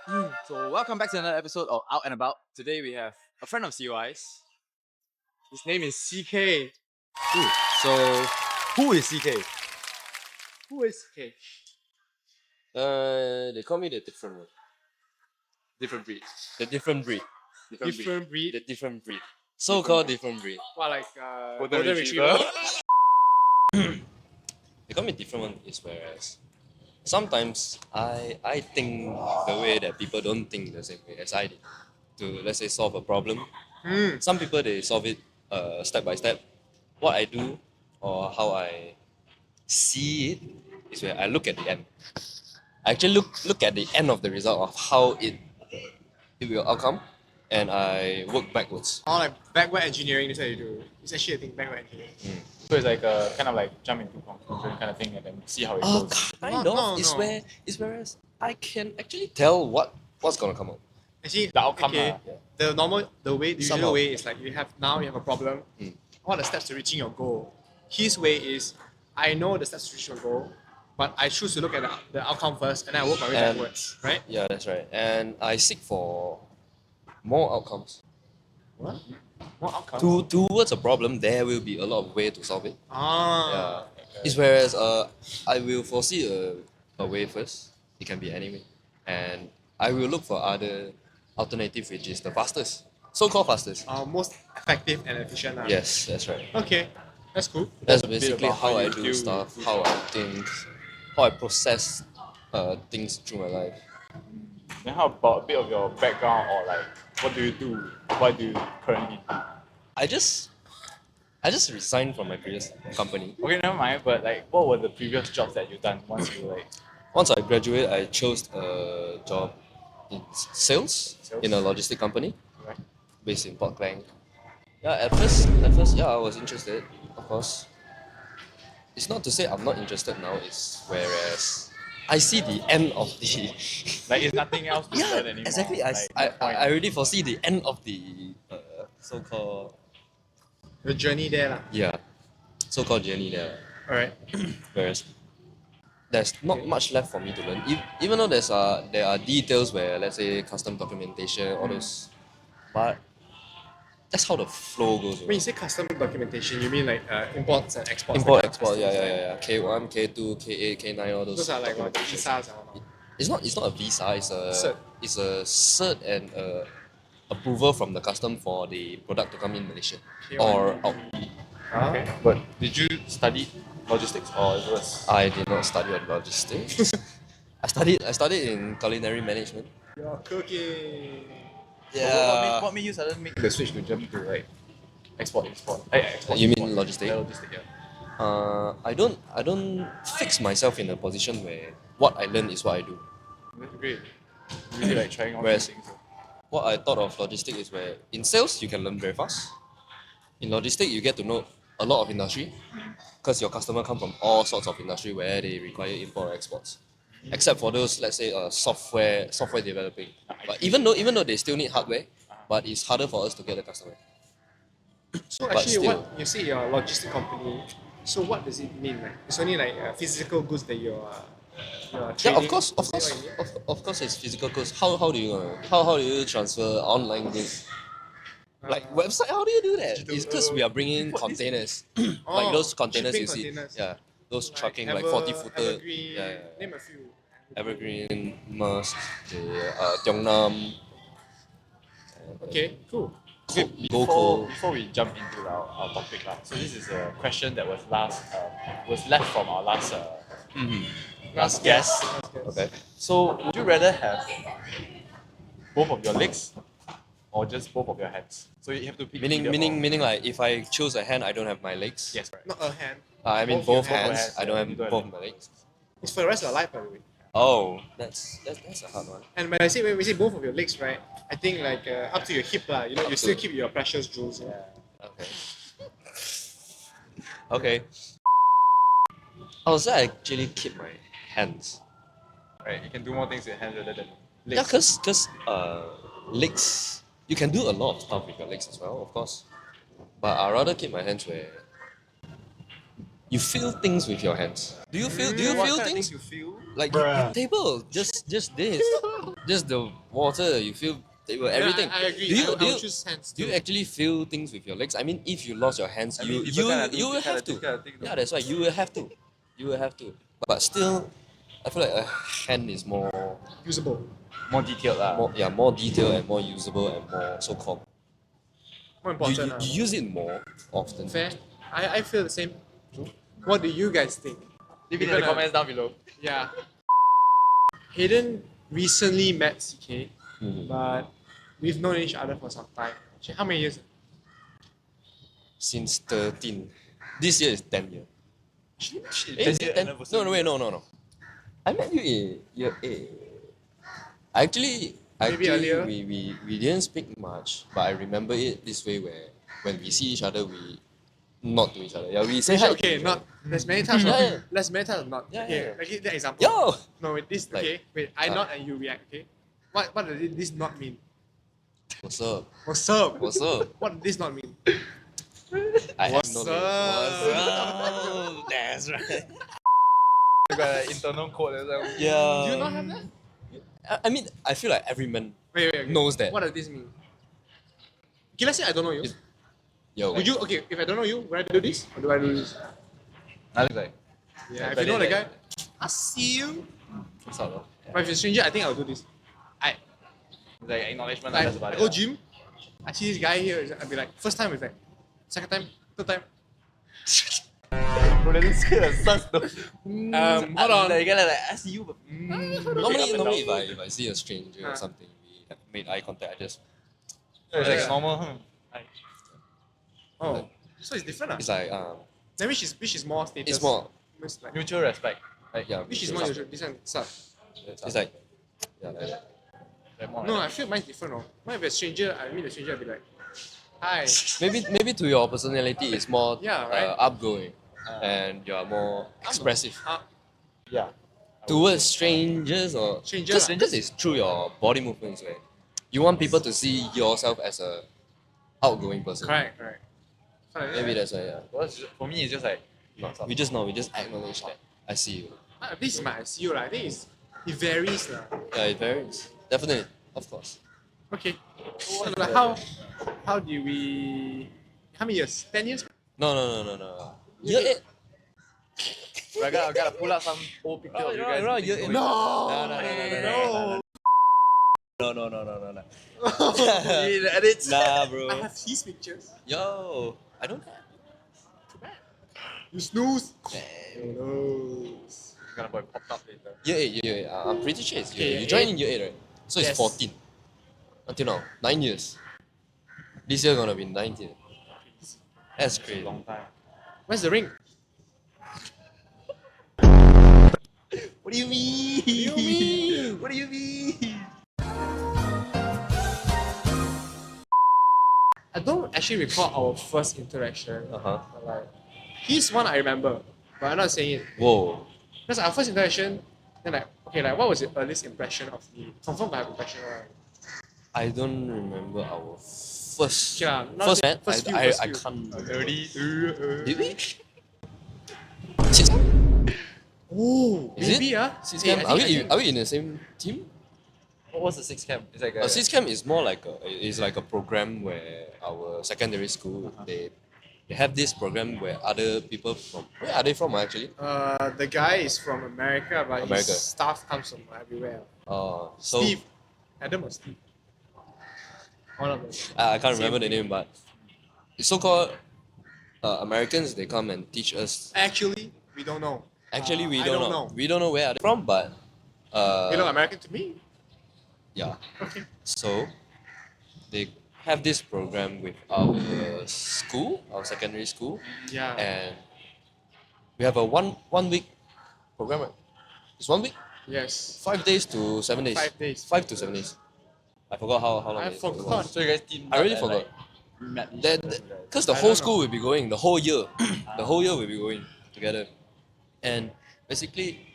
So welcome back to another episode of Out and About. Today we have a friend of CY's. His name is CK. Ooh, so, who is CK? Who is CK? They call me the different one. Different breed. The different breed. Different breed. The different breed. So-called different breed. What like Golden retriever? They call me different one is whereas sometimes I think the way that people don't think the same way as I did to, let's say, solve a problem. Some people they solve it step by step. What I do or how I see it is where I look at the end. I actually look at the end of the result of how it will outcome, and I work backwards. Or like backward engineering, that's what you do. It's actually a thing, backward engineering. So it's like a kind of like jump into conclusion kind of thing and then see how it goes. Kind No, of. no, no. Is whereas I can actually tell what's gonna come out. Actually, The outcome okay, lah. the usual Somehow. way is like you have a problem. What are the steps to reaching your goal? His way is, I know the steps to reach your goal, but I choose to look at the outcome first and then I work my way And- backwards, right? Yeah, that's right. And I seek for more outcomes. What? What outcome? Towards a problem, there will be a lot of way to solve it. Ah. Yeah. It's whereas I will foresee a way first. It can be any way, and I will look for other alternative which is the fastest, so-called fastest. Most effective and efficient. Yes, that's right. Okay, that's cool. That's a bit basically about how how I you do deal stuff, with how I think, how I process things through my life. Then how about a bit of your background or like what do you do? What do you currently do? I just resigned from my previous company. Okay, never mind. But like, what were the previous jobs that you done once you like? Once I graduated, I chose a job in sales in a logistic company Right. based in Port Klang. Yeah, at first, yeah, I was interested, of course. It's not to say I'm not interested now, it's whereas I see the end of the Like, it's nothing else to learn anymore. exactly. Like, no point. I already foresee the end of the so-called The journey there. Lah. yeah, so-called journey there. Alright. Whereas there's not much left for me to learn. Even though there are details where, let's say, custom documentation, all those, but that's how the flow goes. When you say custom documentation, you mean like imports and exports? Import, that kind export, of yeah, customs, yeah, right? yeah. K1, K2, K8, K9, all those. Those are like what, documentation. visas and whatnot. It's not a visa. Cert. It's a cert and approval from the custom for the product to come in Malaysia K1. or out. Okay. But did you study logistics or it was? I did not study on logistics. I studied in culinary management. You're cooking. What made you suddenly make the switch to jump to like export? Export. You mean import. logistic? Yeah, logistic. Yeah. I don't fix myself in a position where what I learn is what I do. That's great. Really like trying all Whereas- these things. What I thought of logistic is where in sales you can learn very fast. In logistic you get to know a lot of industry because your customer come from all sorts of industry where they require import or exports. Except for those, let's say, software developing. But even though they still need hardware, but it's harder for us to get the customer. So But actually, still. what you say you're a logistic company. So what does it mean? Like it's only like physical goods that you're Yeah, trading? of course, Is that what you mean? of course, it's physical goods. How do you how do you transfer online goods? Like website, how do you do that? It's because we are bringing containers, like those containers you shipping see. containers. Yeah, those trucking like Ever- 40-footer. Evergreen, Yeah, name a few. Evergreen, Maersk, the Gyeongnam, Okay, cool. Okay, Goku. before we jump into our topic, so this is a question that was left from our last last guest. Okay. So would you rather have both of your legs or just both of your hands? So you have to pick either or. Meaning like if I choose a hand, I don't have my legs. Yes, correct. Not a hand. I mean Both both your hands. hands, I don't yeah, have you don't both have my legs. It's for the rest of your life, by the way. Oh, that's a hard one. And when we say both of your legs, right? I think like up to your hip, lah. You know, you still keep your precious jewels. Yeah. Okay. Okay. I would say I actually keep my hands. Right, you can do more things with hands rather than Yeah, legs. cause legs you can do a lot of stuff with your legs as well, of course. But I rather keep my hands where you feel things with your hands. Do you feel What kind of things? things you feel? Like you table, just this, just the water. You feel table, everything. I agree. Do you I do would you, choose hands do you too. actually feel things with your legs? I mean, if you lost your hands, I mean, you people kinda do you will this kinda- have to. this kind of thing, Yeah, though. that's why you will have to. You will have to. But still, I feel like a hand is more Usable. More detailed lah. more detailed and more usable and more so called. More You, important. you, you use it more often. Fair. I feel the same. What do you guys think? Leave it in We're the gonna- comments down below. Yeah. Hayden recently met CK, Mhm. but we've known each other for some time. Actually, how many years? Since 13. This year is 10 year. Is it 10? No, wait, no. I met you in year 8. Actually, Maybe earlier. we didn't speak much, but I remember it this way where when we see each other, we nod to each other. Yeah, we say hi. to Okay, each not. other. There's many times. Yeah, of- yeah. There's many times of not. Yeah, Okay, yeah. like give the example. Yo! No, wait, this. Like, Okay, wait. I uh, nod and you react. Okay. What does this not mean? What's up? What's up? What's up? What does this not mean? I have What's no up? name. What's up? That's right. You got an internal code. Yeah. Do you not have that? I mean, I feel like every man Wait. Okay. knows that. What does this mean? Okay, let's say I don't know you. It's- Yo. Would you? Okay, if I don't know you, would I do this or do I do this? I look like. Yeah. If but you know the then, guy, I see you. Sort of. But if you're a stranger, I think I'll do this. I It's like acknowledgement. like That's about I it. go gym. I see this guy here. I'll be like, first time is like, second time, third time. Bro, that looks kind of sus though. Hold on. Like, you gotta like ask you. But, Normally, if I see a stranger or Ah. something, we have made eye contact. I just it's Yeah. like normal. Like, Oh, so it's different. it's like Then which is more status? it's more It's like, mutual respect. like yeah. which is more usual? This one, suck. It's like yeah, like that. Like more No, like I feel mine's different. No, mine if a stranger, I meet a stranger, I'll be like, hi. Maybe to your personality it's more Yeah, right. outgoing and you are more expressive yeah. towards strangers or Stranger just lah. just it's through your body movements where you want people to see yourself as a outgoing person. Correct. So, Maybe that's why. Yeah. For me, it's just like. We just acknowledge that I see you. This is my I see you. I think it varies. Yeah, it varies. Definitely, of course. Okay. So like how do we? How many years? 10 years? No. Year 8. I gotta pull out some old picture of you guys. No. eating No. No. You edit. Nah, bro. I have his pictures. Yo, I don't have. You snooze. I'm gonna boy popped up later. Year 8. I'm pretty sure it's year Okay, 8. You year joined eight. in year 8, right? So it's Yes. 14. Until now, 9 years. This year gonna be 19. That's crazy. Long time. Where's the ring? What do you mean? What do you mean? I don't actually recall our first interaction. Uh-huh. But like, he's one I remember, but I'm not saying it. Whoa. Because our first interaction, then like, okay, like what was your earliest impression of me? Confirm I have impression, right? I don't remember our first Okay lah, not first say- met. first few, I first I few. can't. Already. Did we? Six, Oh, is maybe it? Six Hey, camp? I think- Are we in the same team? What's the sixth camp? It's like a. Six camp is more like a program where our secondary school they have this program where other people from where are they from actually? The guy is from America, but America. his staff comes from everywhere. So Steve. Adam or Steve? One of them. I can't remember the Same. name, but it's so-called Americans. They come and teach us. Actually, we don't know. Actually, we I don't don't know. know. We don't know where are they from, but You look American to me. yeah. Okay. So they have this program with our school, our secondary school, Yeah. and we have a one week program. Right? It's 1 week, Yes. 5 days to 7 days. 5 days. 5 to 7 days. I forgot how long. I it forgot. was. So you guys teamed I up really and, forgot. like, met each That other. because the I whole don't school will be going the whole year. The whole year will be going together, and basically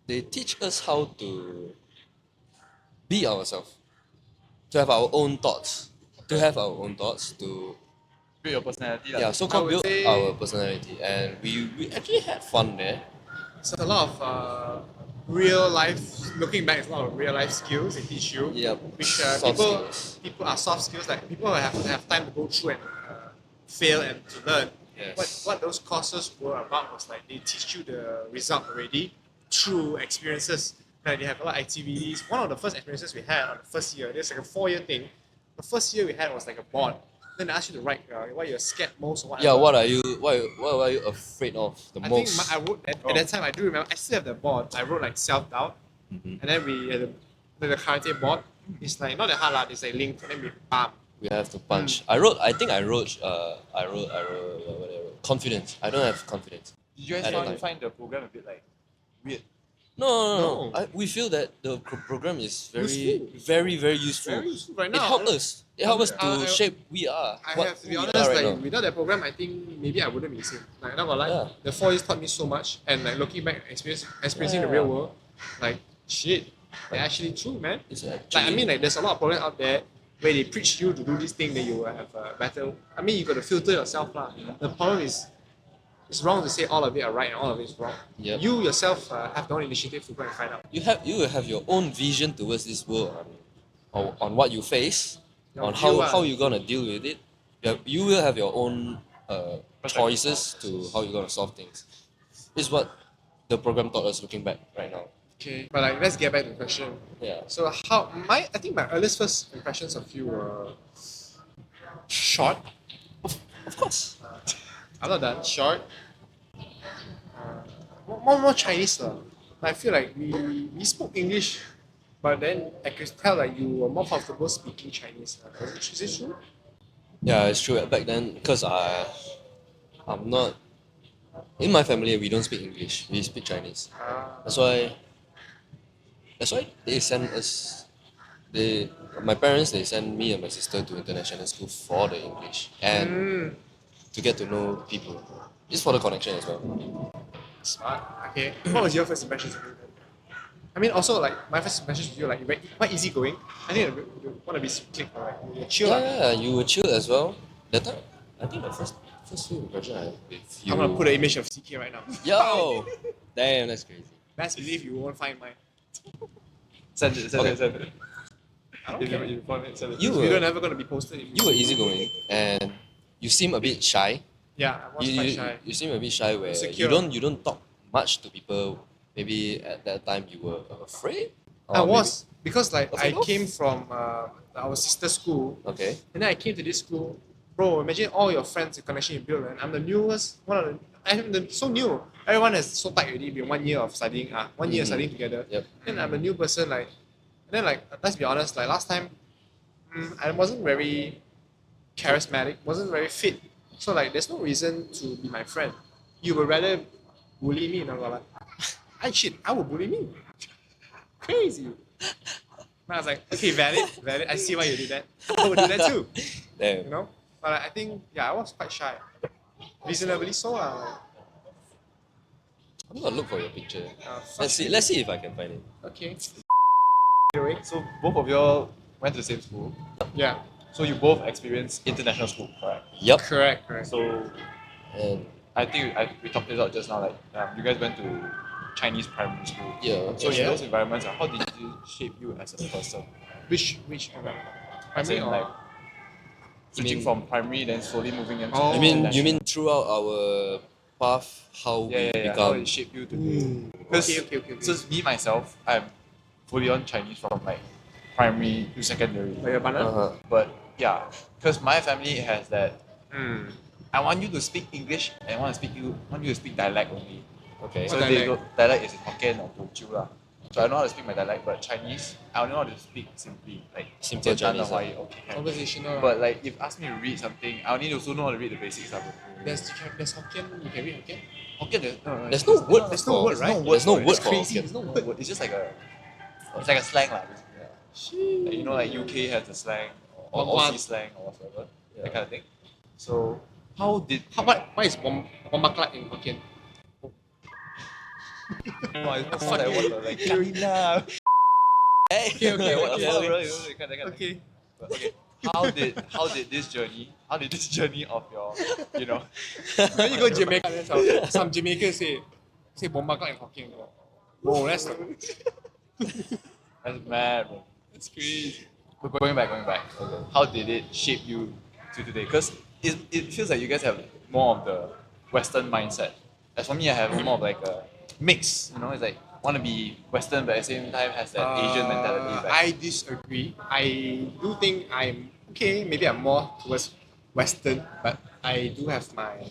they teach us how to be ourselves, to have our own thoughts, to Build your personality. Yeah, so I called would build say- our personality, and we actually had fun there. So a lot of real life, looking back, it's a lot of real life skills they teach you. Yep. Which Soft skills. people are soft skills, like people have time to go through and fail and to learn. Yes. What those courses were about was like they teach you the result already through experiences. Like they have a lot of activities. One of the first experiences we had on the first year, there's like a 4-year thing. The first year we had was like a board. Then they asked you to write what you're scared most or whatever. Yeah, what are you afraid of the I think most? I wrote at that time. I do remember. I still have the board. I wrote like self doubt, Mhm. and then we had the karate board. It's like not that hard lah. It's like linked, and then we bam. We have to punch. I wrote whatever. Confidence. I don't have confidence. Did you guys At that time. find the program a bit like weird? No. No. We feel that the program is very, Useful. very useful. Very useful right It now. helped us. It helped us to I- shape we are. I what have to be who we honest. are right Like now. without that program, I think maybe I wouldn't be the same. Like not gonna lie, Yeah. the 4 years taught me so much, and like looking back, experiencing the Yeah. real world, like shit, they're actually true, man. It's Like I actually- mean, like there's a lot of programs out there where they preach you to do this thing that you will have a better. I mean, you got to filter yourself, lah. The problem is, it's wrong to say all of it are right and all of it is wrong. Yep. You yourself have the own initiative to go and find out. you will have your own vision towards this world. I mean, on what you face, Your on view, how you're gonna deal with it. You will have your own choices to how you're gonna solve things. This is what the program taught us looking back right now. Okay, but like let's get back to the question. Yeah. So I think my earliest first impressions of you were short. Of course. I'm not done. Short. More Chinese lah. I feel like we spoke English, but then I could tell like you were more comfortable speaking Chinese. Is it true? Yeah, it's true. Back then, because I'm not in my family. We don't speak English. We speak Chinese. That's why they send us. My parents send me and my sister to international school for the English and to get to know people. Just for the connection as well. Smart. Okay. What was your first impressions of me? I mean, also like my first impressions of you, like you're quite easygoing. I think you want to be click, like you're chill. Yeah, you were chill as well. That time, I think the first few impression I had with you. I'm gonna put an image of CK right now. Yo, damn, that's crazy. Best believe you won't find mine. Send it. I don't If care. you find it, send it. You This were video never gonna be posted. you were easygoing and you seem a bit shy. Yeah, I was quite shy. You seem a bit shy where Insecure. you don't talk much to people. Maybe at that time you were afraid. Or I was because like I Afraid of? came from our sister school, maybe- okay. and then I came to this school. Bro, imagine all your friends, the connection you build, and I'm the newest one of the. I'm so new. Everyone is so tight already. Been 1 year of studying. 1 year studying together. Yep. Then I'm a new person. Like, and then like let's be honest. Like last time, I wasn't very charismatic. Wasn't very fit. So like, there's no reason to be my friend. You would rather bully me, you know, like, I would bully me. Crazy. And I was like, okay, valid. I see why you did that. I would do that too. Damn. You know? But I think, yeah, I was quite shy. Reasonably so. I'm gonna look for your picture. Fuck Let's see if I can find it. Okay. So both of y'all went to the same school. Yeah. So you both experienced international school, correct? Yup. Correct. So And I think we talked this out just now. Like you guys went to Chinese primary school. yeah. So in Yeah. those environments, how did you shape you as a person? Which As primary in, or like switching mean- from primary, then slowly moving into Oh. you mean throughout our path how yeah, we how become it shaped you to be. Because Okay. so me myself, I'm fully on Chinese from like primary to secondary. Like a banana? uh-huh. But yeah, because my family has that. Mm. I want you to speak English and want you to speak dialect only. Okay. So What they dialect? dialect is in Hokkien or Teochew lah. So I know how to speak my dialect, but Chinese, I only know how to speak simply like Simple 简单的 Chinese, 华语, okay. can. Conversational. But like if ask me to read something, I only also know how to read the basics of it. there's Hokkien, you can read Hokkien? Hokkien, There's no word. There's no word, right? There's no for it. word It's for crazy. Hokkien. There's no No word. word. It's just like a slang lah. Basically. Like, you know, like UK has the slang or What? Aussie slang or whatever, Yeah. that kind of thing. So how What is Bombaklat in Hokkien? No, it's not like what the like. Okay. What the okay. fuck, bro? You know, that kind of thing. Okay. But, okay. how did this journey of your, you know, When you go Jamaica, then some Jamaicans say bomba in Hokkien. Whoa, that's that's mad, bro. that's crazy. But going back, how did it shape you to today? Because it feels like you guys have more of the Western mindset. As for me, I have more of like a mix. You know, it's like want to be Western, but at the same time has that Asian mentality. Back. I disagree. I do think I'm okay. Maybe I'm more towards Western, but I do have my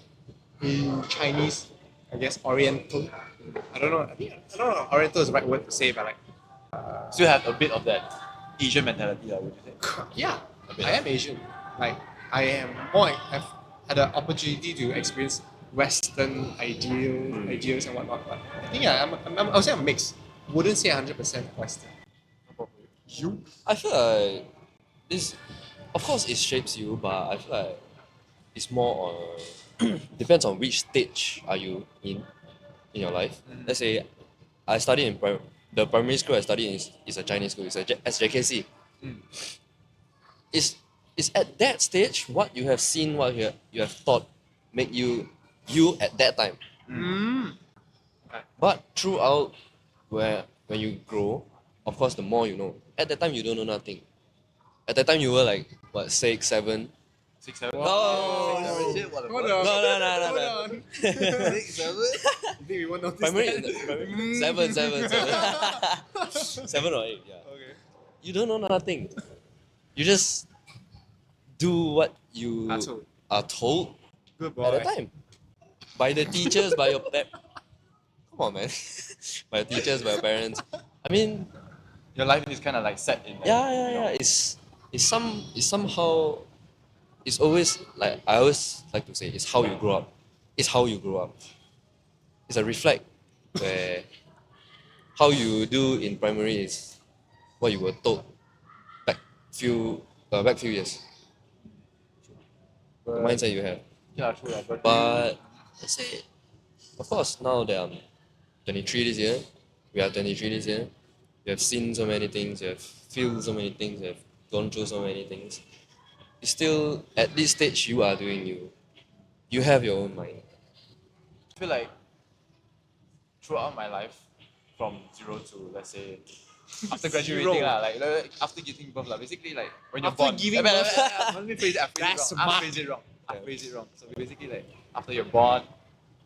Chinese, I guess Oriental. I don't know. I don't know. Oriental is the right word to say, but like Still have a bit of that Asian mentality, would you say? yeah, I am Asian. Like I am more. I've had the opportunity to experience Western ideas and whatnot. But I think yeah, I would say I'm mixed. Wouldn't say 100% Western. You? I feel like this, of course, it shapes you, but I feel like it's more on depends on which stage are you in your life. Let's say I studied in the primary school I studied in is a Chinese school. It's a SJKC. It's at that stage what you have seen, what you have thought, make you at that time. But throughout when you grow, of course, the more you know. At that time, you don't know nothing. At that time, you were like what 6, 7. 6, 7. No. 6, 7, what the Hold fuck? on. No. Hold on. 6, 7. You think we won't notice Primary, that? 7. 7 or 8. Yeah. Okay. You don't know nothing. You just do what you are told Good boy. at the time by the teachers, by your come on, man, by your teachers, by your parents. I mean, Your life is kind of like set in. yeah. It's somehow. It's always like I always like to say. It's how you grow up. It's how you grow up. It's a reflect where how you do in primary is what you were told back few years. The mindset you have. Yeah, true. But let's say, of course, now that I'm 23 this year, we are 23 this year, we have seen so many things, we have feel so many things, we have gone through so many things. It's still, at this stage, you are doing you. You have your own mind. I feel like throughout my life, from 0 to let's say after graduating, like after giving birth, basically like when you're After born. giving birth? Let me phrase it. That's I smart. phrase it wrong. I phrase it wrong. So basically, like after you're born,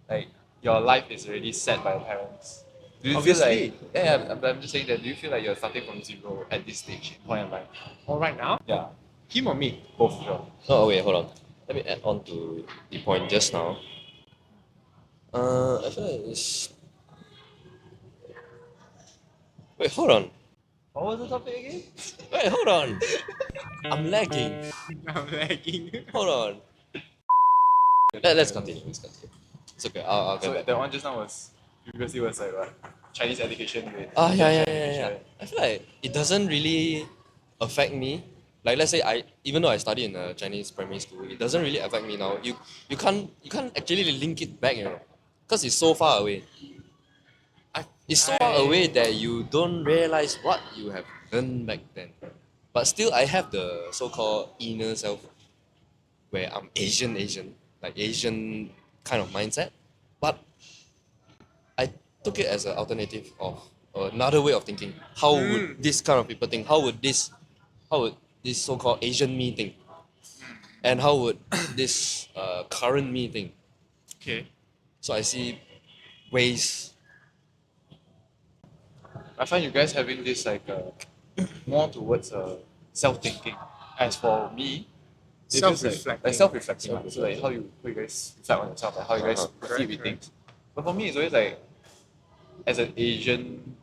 like your life is already set by your parents. Do you feel Obviously. like I'm just saying that. Do you feel like you're starting from 0 at this stage point in life? All right now, Yeah, him or me? both sure. Oh, wait, hold on. Let me add on to the point just now. I feel like it's. Wait, hold on. What was the topic again? Wait, hold on. I'm lagging. I'm lagging. Hold on. Let's continue. It's okay. I'll So get back. that one just now was previously was like what? Chinese education with Yeah. education. I feel like it doesn't really affect me. Like let's say even though I study in a Chinese primary school, it doesn't really affect me now. You can't actually link it back, because it's so far away. It's so far away that you don't realize what you have done back then. But still, I have the so-called inner self, where I'm Asian, like Asian kind of mindset. But I took it as an alternative of another way of thinking. How would this kind of people think? How would this so-called Asian me think? And how would this current me think? Okay. So I see ways. I find you guys having this like more towards self-thinking. As for me, it feels like self-reflecting. So like how you guys reflect on yourself, like how you guys perceive with things. But for me, it's always like as an Asian,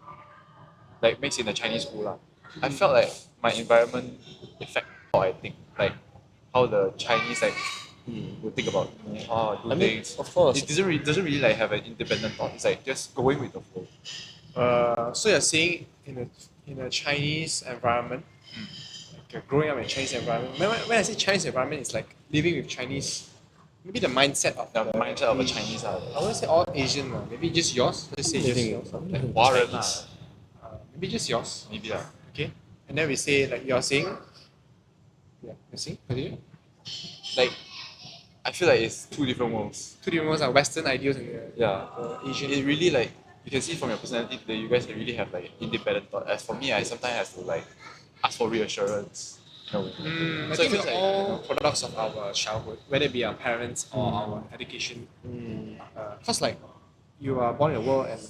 like mixed in a Chinese school I felt like my environment affect how I think, like how the Chinese like would think about how I do things. Of course. It doesn't really like have an independent thought. It's like just going with the flow. So you're saying in a Chinese environment, like growing up in a Chinese environment. When I say Chinese environment, it's like living with Chinese. Maybe the mindset of The mindset of a Chinese I wouldn't say all Asian. Maybe just yours. Let's say just yours. like Warren Maybe just yours. maybe Okay. And then we say like you're saying, Yeah, you see? Continue. Like, I feel like it's two different worlds. Two different ones are Western ideals and Yeah. Asian. It really like you can see from your personality that you guys really have like independent thought. As for me, I sometimes have to like ask for reassurance. You know. I So it think feels we're like all products of our childhood, whether it be our parents or our education. Cause like you are born in the world and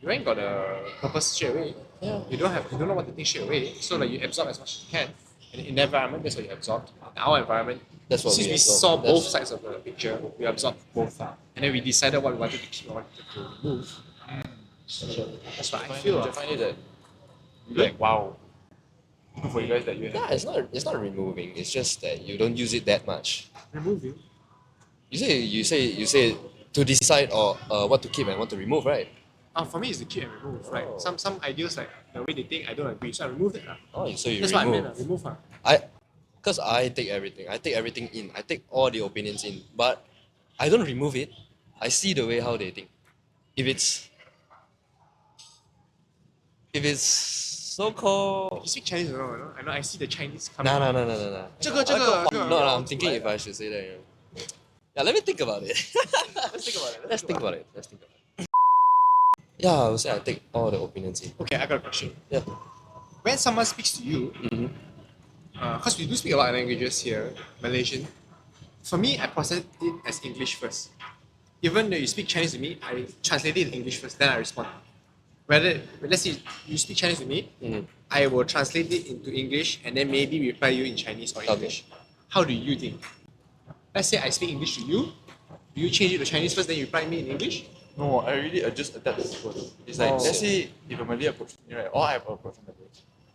you ain't got a purpose straight away. Yeah. You don't know what to think straight away. So like you absorb as much as you can. And in the environment, that's what you absorb. In our environment, That's what since we we absorb. saw both That's- sides of the picture, we absorbed both. And then we decided what we wanted to keep and what we wanted to remove. So that's what I feel. I find it that like wow. Good for you guys that you have. Yeah, it's not removing. It's just that you don't use it that much. Removing. You say to decide or what to keep and what to remove, right? For me, it's the keep and remove. Right? Oh. Some ideas like the way they think, I don't agree, so I remove it. Oh, so you That's remove. what I meant. Remove. Because I take everything. I take everything in. I take all the opinions in. But I don't remove it. I see the way how they think. If it's so called. You speak Chinese or no? I know. I see the Chinese coming. No. 这个 No, I'm thinking if I should say that. Yeah, let me think about it. Let's think about it. Let's think about it. Yeah, I would say I take all the opinions in. Okay, I got a question. Yeah. When someone speaks to you, because we do speak a lot of languages here, Malaysian. For me, I process it as English first. Even though you speak Chinese to me, I translate it in English first, then I respond. Let's say you speak Chinese to me, I will translate it into English and then maybe reply you in Chinese or English. How do you think? Let's say I speak English to you, do you change it to Chinese first, then you reply me in English? No, I really just adapt to people. It's like let's say if a Malay approach me, right, or I have approach from Malay,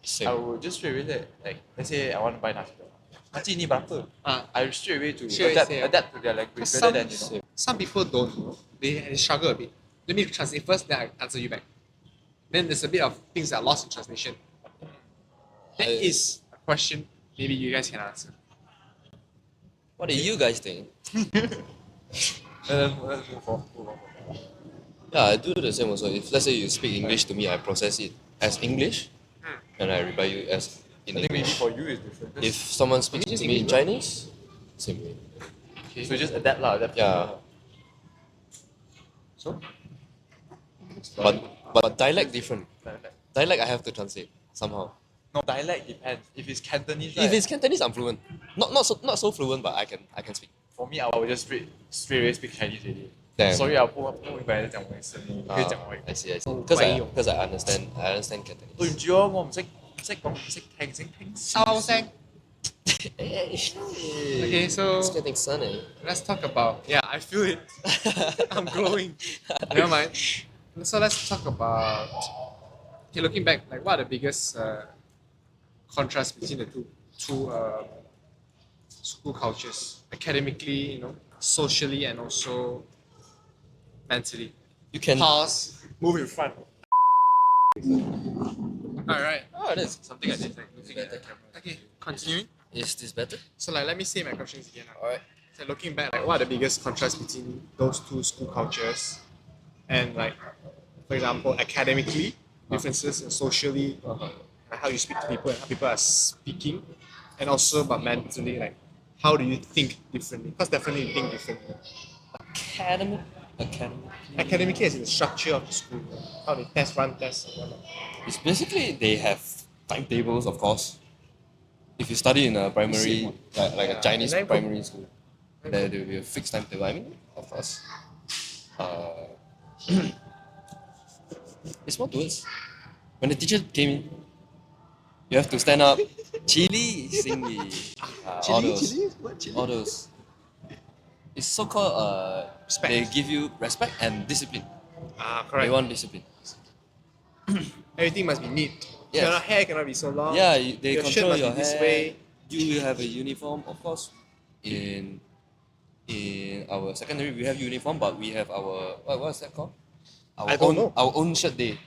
Same. I will just straight away say, like let's say I want to buy nasi lemak. Nasi ni berapa? I straight away to Straight away say, adapt to their language Because rather than some people don't know. They struggle a bit. Let me translate first, then I answer you back. Then there's a bit of things that are lost in translation. That is a question maybe you guys can answer. What do you guys think? let's move on. Yeah, I do the same also. If let's say you speak English to me, I process it as English, and I reply you as in I think maybe English. for you it's different. If someone speaks to me in Chinese, same way. So just adapt lah. Adapt. Yeah, So? but dialect different. Dialect. Dialect I have to translate somehow. No, dialect depends. If it's Cantonese, right, If it's Cantonese, I'm fluent. Not so fluent, but I can speak. for me, I will just straight away speak Chinese already. Damn. Sorry 不明白你講咩聲，你可以講我。 I see. Because I understand Cantonese. 對唔住啊，我唔識講唔識聽，識聽收聲. Okay, so It's getting sunny. let's talk about. Yeah, I feel it. I'm glowing. Never mind. So let's talk about. Okay, looking back, like what are the biggest contrasts between the two school cultures, academically, socially, and also mentally. You can. Pause. Move in front. All right. Oh, that's something like this. Like looking at the camera. Okay. Continuing. Is this better? So let me say my questions again. Alright. So looking back, like what are the biggest contrasts between those two school cultures, and like, for example, academically, differences, and socially, like how you speak to people and how people are speaking, and also but mentally, like how do you think differently? Because definitely you think differently. Academy. Academically, as in the structure of the school, how they run tests, and whatnot. It's basically they have timetables, of course. If you study in a primary, like a Chinese and then primary school, there will be a fixed timetable. I mean, of course. It's more towards when the teacher came in, you have to stand up, chili, singly, all those. It's so called Respect. they give you respect and discipline. They Correct. want discipline. Everything must be neat. Yes. Your hair cannot be so long. Yeah, they Your shirt control must your be this hair. way. You will have a uniform, of course. In our secondary, we have uniform, but we have our what's that called? I don't know. Our own shirt day.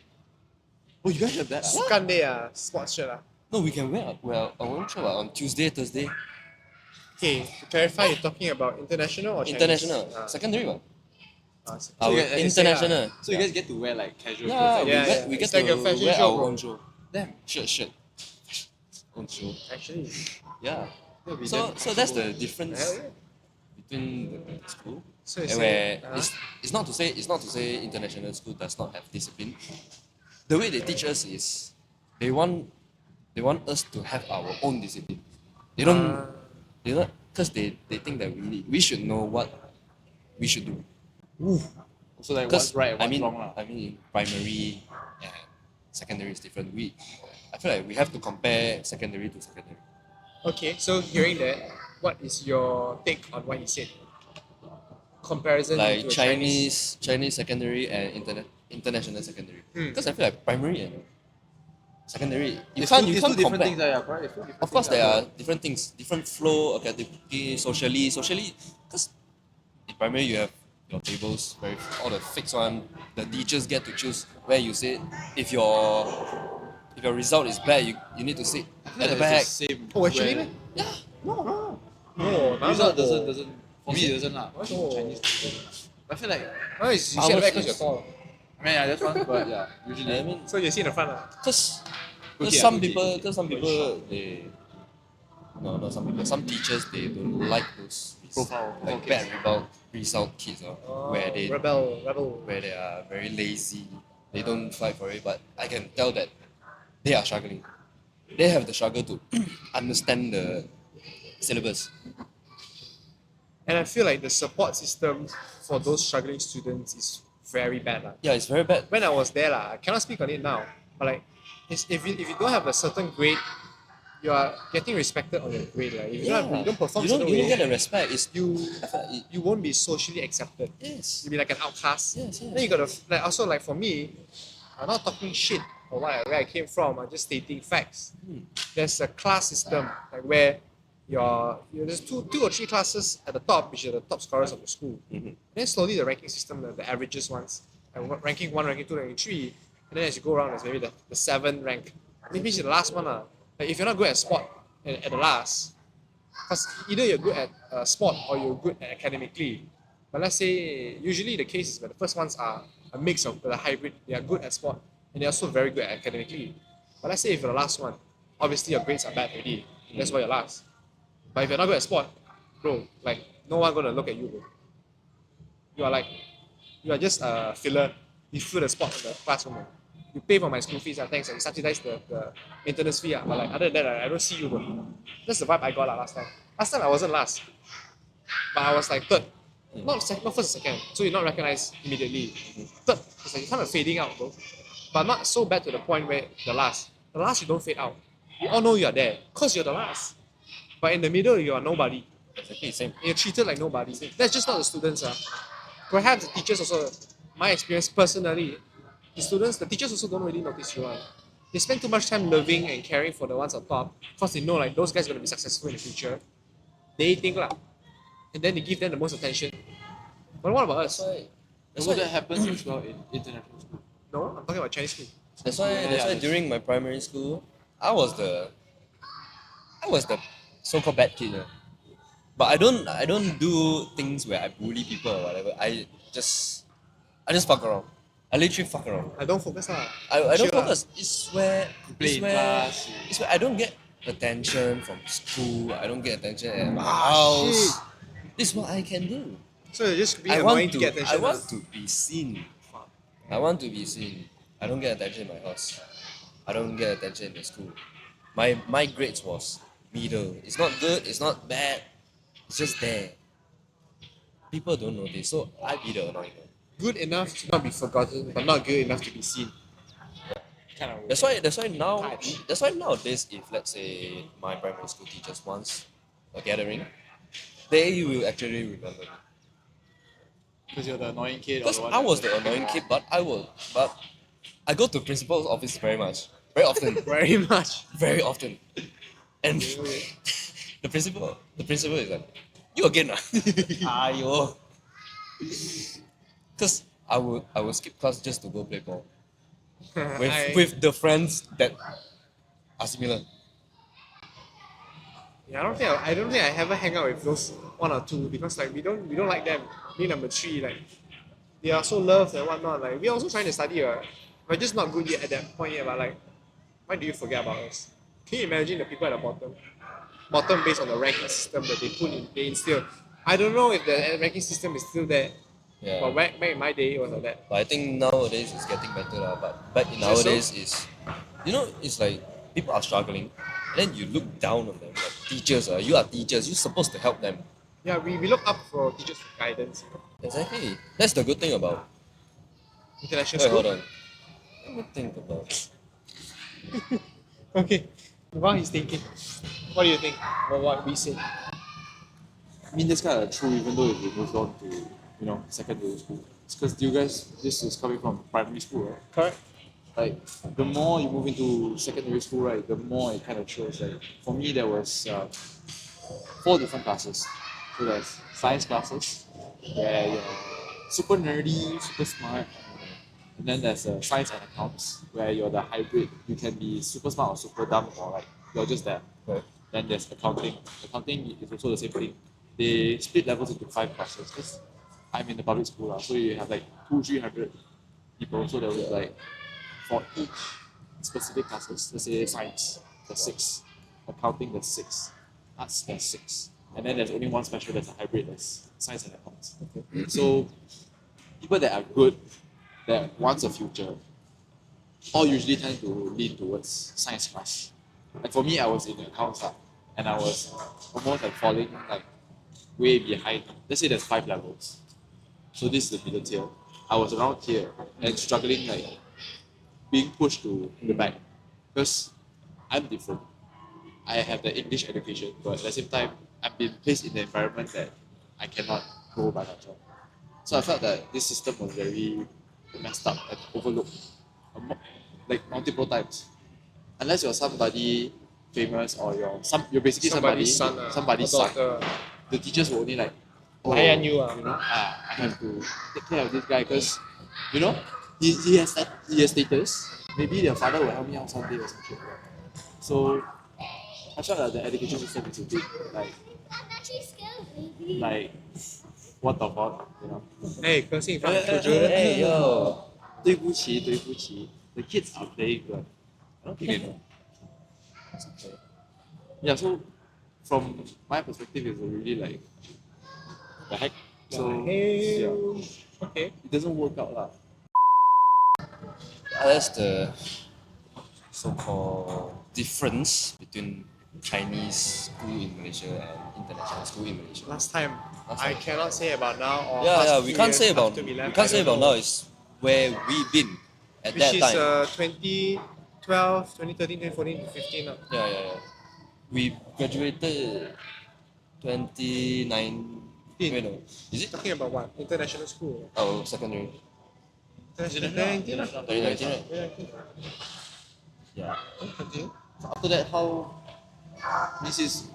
Oh, you guys have that? Sukan day, sports shirt. No, we can wear our own shirt on Tuesday, Thursday. Okay, to clarify, you're talking about international or Chinese? International, secondary one. So Our you guys- international. So you guys get to wear like casual Yeah, clothes. Yeah, we it's get like a to fashion wear show, our bro. own show. Damn, shirt. Own show. Actually, Yeah. So that's the difference Hell yeah. between the school. So you And say, where it's not to say international school does not have discipline. The way they teach us is they want us to have our own discipline. They don't because they think that we should know what we should do. So like what's right and I what's mean wrong lah. I mean primary and secondary is different. I feel like we have to compare secondary to secondary. Okay, so hearing that, what is your take on what he said? Comparison Like to a Chinese. Chinese secondary and international secondary. Hmm. Because I feel like primary and secondary you It's can't two compare. different things, yeah, correct. It's two different Of course, things, there are different things, different flow academically, socially. Because in primary you have your tables, all the fixed one. The teachers get to choose where you sit. If your result is bad, you need to sit at the back. Same. Oh, actually, where- meh? Yeah. No, Result doesn't for me it doesn't lah. Oh. Chinese doesn't. I feel like No, you sit Ours back because is- you're tall. I mean yeah, that's one, but yeah, I usually. mean, So you sit in the front. because Okay, some okay, people, okay. because some people they. No, not some people. Some teachers they don't like those Profile like kids. bad result kids, where they rebel. where they are very lazy. They don't fight for it, but I can tell that they are struggling. They have the struggle to understand the syllabus. And I feel like the support system for those struggling students is very bad. Yeah, it's very bad. When I was there, I cannot speak on it now, but like, if you don't have a certain grade, you are getting respected on your grade. Like, if you don't perform you don't certain way, get the respect. It's you I feel like you won't be socially accepted. yes. You'll be like an outcast. Yes. Then you gotta like also like for me, I'm not talking shit or where I came from. I'm just stating facts. There's a class system like where there's two or three classes at the top, which are the top scorers of the school. Then slowly the ranking system, the averages ones, ranking 1, ranking 2, ranking 3, and then as you go around, there's maybe the 7th rank. Maybe it's the last one. Like if you're not good at sport at the last, because either you're good at sport or you're good at academically. But let's say usually the case is where the first ones are a mix of the hybrid. They are good at sport and they're also very good at academically. But let's say if you're the last one, obviously your grades are bad already. That's why you're last. But if you're not good at sport, bro, like no one gonna look at you, bro. You are just a filler. You fill the spot in the classroom. You pay for my school fees, thanks. You subsidize the maintenance fee. But like other than that, I don't see you, bro. That's the vibe I got last time. Last time I wasn't last. But I was like third. Not first or second. So you're not recognized immediately. Third. It's like you're kind of fading out, bro. But not so bad to the point where the last. The last you don't fade out. We all know you're there. Because you're the last. But in the middle, you are nobody. Exactly same. You're treated like nobody. That's just not the students. Perhaps the teachers also, my experience personally, the teachers also don't really notice you. They spend too much time loving and caring for the ones on top because they know like those guys are going to be successful in the future. They think lah. And then they give them the most attention. But what about us? That's So why that happens as well in international school. No, I'm talking about Chinese school. That's why during my primary school, I was the so-called bad kid. But I don't do things where I bully people or whatever. I just fuck around. I literally fuck around. I don't focus lah. I don't Chill lah. focus. It's where play in class. it's where I don't get attention from school. I don't get attention at my Ah, house. shit. This is what I can do. So you're just being I annoying want to get attention. I want to be seen. I want to be seen. I don't get attention in my house. I don't get attention in the school. My grades was middle. It's not good, it's not bad. It's just there. People don't notice, so I be the annoying one. Good enough to not be forgotten, but not good enough to be seen. Kind of That's why nowadays if let's say my primary school teachers wants a gathering, they will actually remember me. Because you're the annoying kid. Because I was the annoying kid, but I go to principal's office very often. very much. Very often. And the principal is like, you again ah? Ayo. Because I would skip class just to go play ball with the friends that are similar. Yeah, I don't think I ever hang out with those one or two because like we don't like them. Me number 3, like they are so loved and whatnot. Like we're also trying to study, we're just not good yet at that point yet. But like, why do you forget about us? Can you imagine the people at the bottom? bottom based on the ranking system that they instill. I don't know if the ranking system is still there. Yeah. But back in my day, it was like that. But I think nowadays it's getting better lah. But back in Is it so? nowadays is, it's like people are struggling, and then you look down on them. Like teachers, you are teachers. You're supposed to help them. Yeah, we look up for teachers for guidance. Exactly. That's the good thing about. International Wait, school. hold on. Let me think about. Okay. While he's thinking, what do you think about what we said? I mean, that's kind of true, even though if you moved on to, secondary school. It's because you guys, this is coming from primary school, right? Correct. Like, the more you move into secondary school, right, the more it kind of shows. Like, for me, there was 4 different classes. So there's science classes, where you're super nerdy, super smart. And then there's science and accounts, where you're the hybrid. You can be super smart or super dumb, or like, you're just there. Right. Then there's accounting. Accounting is also the same thing. They split levels into 5 classes. Because I'm in the public school, so you have like 200-300 people. So there was like, for each specific classes, let's say science, there's 6. Accounting, there's 6. Arts, there's 6. And then there's only one special that's a hybrid, that's science and accounts. Okay. So people that are good, that wants a future, all usually tend to lean towards science class. Like for me, I was in accounts and I was almost like falling like way behind. Let's say there's 5 levels. So this is the middle tier. I was around here and struggling, like being pushed to the back because I'm different. I have the English education, but at the same time, I've been placed in the environment that I cannot go by myself. So I felt that this system was very messed up and overlooked, like multiple times. Unless you're somebody famous or you're basically Somebody's somebody's son. The teachers will only like, layan you. I have to take care of this guy because, he has status. Maybe their father will help me out someday or something. So I felt that the education system is a bit like what the fuck, Hey, cursing in front of children. Hey, yo. 对不起. The kids are playing good. I don't think they know. It's okay. Yeah, so from my perspective, it's really like the heck. So yeah, Okay. it doesn't work out lah. That's the so-called difference between Chinese school in Malaysia and international school in Malaysia. Last time, Last I time. cannot say about now or Yeah, past we few can't years say about after we left, we can't I say don't about know. now is where we've been at Which that is time. 2012, 2013, 2014, 2015 now. Yeah. We graduated 2019. Wait, no. Is it? Talking about what? International school. Oh, secondary. 2019 lah. 2019, right? Yeah. Continue. So after that, how this is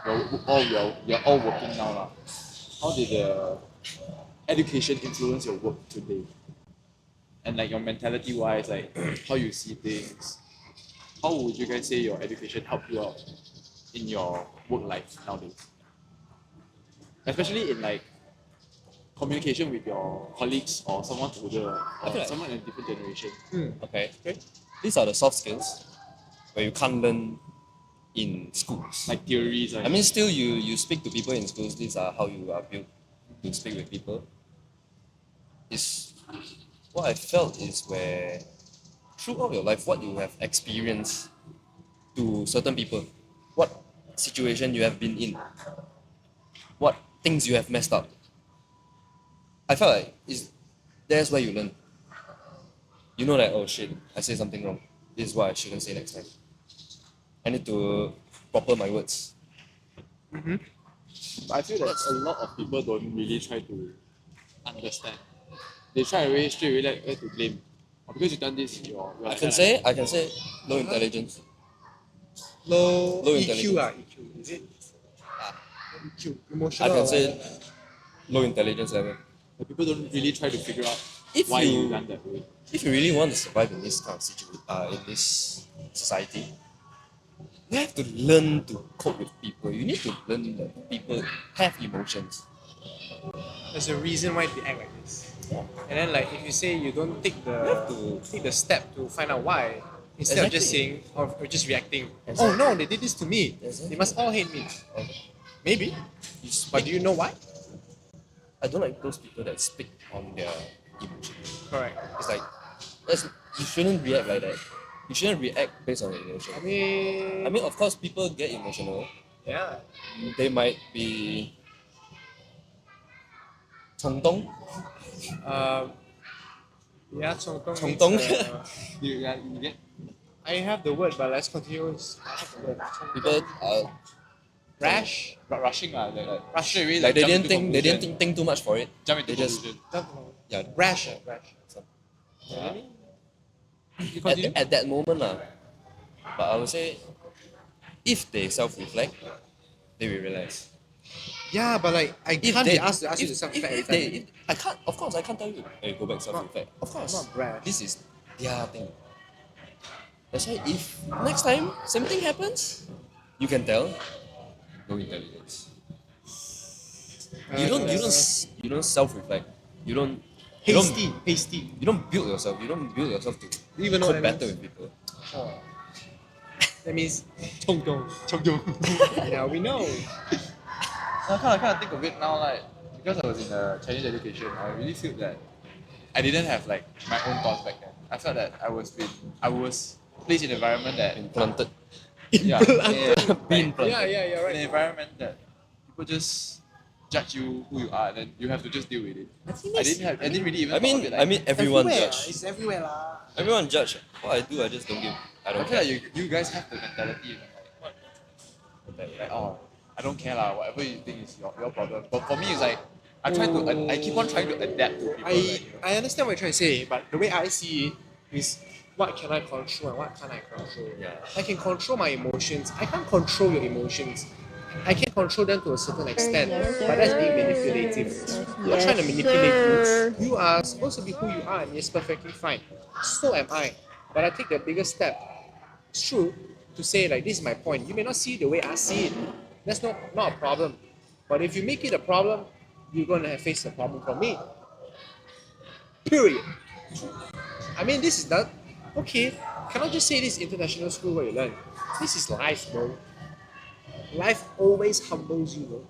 you're all working now lah. How did the education influence your work today? And like your mentality wise, like how you see things. How would you guys say your education helped you out in your work life nowadays? Especially in like communication with your colleagues or someone older I feel or like- someone in a different generation. Okay. These are the soft skills where you can't learn in schools. Like theories. I mean, still you speak to people in schools. These are how you are built to speak with people. Is what I felt is where throughout your life, what you have experienced to certain people, what situation you have been in, what things you have messed up. I felt like that's where you learn. You know that, oh shit, I said something wrong. This is what I shouldn't say next time. I need to proper my words. I feel that a lot of people don't really try to understand. They try away straight away like to blame. Or because you done this, you're I can say low intelligence. Low EQ intelligence. EQ. Is it? Ah. EQ. I Emotional. can say low intelligence level. But people don't really try to figure out If why you- you done that way. If you really want to survive in this kind of in this society, you have to learn to cope with people. You need to learn that people have emotions. There's a reason why they act like this. Yeah. And then like if you say you don't take have the to- take the step to find out why, Instead of just saying or just reacting. Oh no, they did this to me. Exactly. They must all hate me. Okay. Maybe. But do you know why? I don't like those people that speak on their emotions. Correct. It's like you shouldn't react like that. You shouldn't react based on emotion. I mean, Of course, people get emotional. yeah. They might be 冲动. Yeah, 冲动. 冲动. You get I have the word, but let's continue. I have the word. 冲动. People Rash. rushing straight away. like they jump didn't into think they conclusion. didn't think too much for it. Jump into They just conclusion. yeah. Rash. Yeah. You At, continue? at that moment but I would say if they self-reflect, they will realize. Yeah, but like I If can't they be asked to ask you to if self-reflect every they time. I can't, of course I can't tell you, hey, go back self-reflect. Of course. not brash. This is their thing. That's why if next time same thing happens, you can tell. No intelligence. You don't self-reflect. You don't Hasty. you don't build yourself. You don't build yourself to Even know what cope that better means. with people. That means 冲动. Yeah, we know. I kind of think of it now, like because I was in Chinese education, I really feel that I didn't have like my own thoughts back then. I felt that I was placed in an environment that Planted. yeah, Being planted. Yeah, you're in an right. environment that people just judge you who you are, and then you have to just deal with it. I didn't really even. I mean, thought of it like, everyone Everywhere. judge. It's everywhere lah. Everyone judge. What I do, I just don't give. I I don't feel care. like you guys have the mentality, like oh, I don't care lah. Whatever you think is your problem. But for me, it's like I keep on trying to adapt to people. I understand what you're trying to say, but the way I see it is what can I control and what can't I control. Yeah. I can control my emotions. I can't control your emotions. I can control them to a certain extent, but that's being manipulative. I'm not trying to manipulate you. You are supposed to be who you are, and it's perfectly fine. So am I. But I take the biggest step. It's true to say like this is my point. You may not see it the way I see it. That's not a problem. But if you make it a problem, you're gonna face a problem from me. Period. I mean, this is not okay. Cannot just say this is international school where you learn. This is life, bro. Life always humbles you, bro.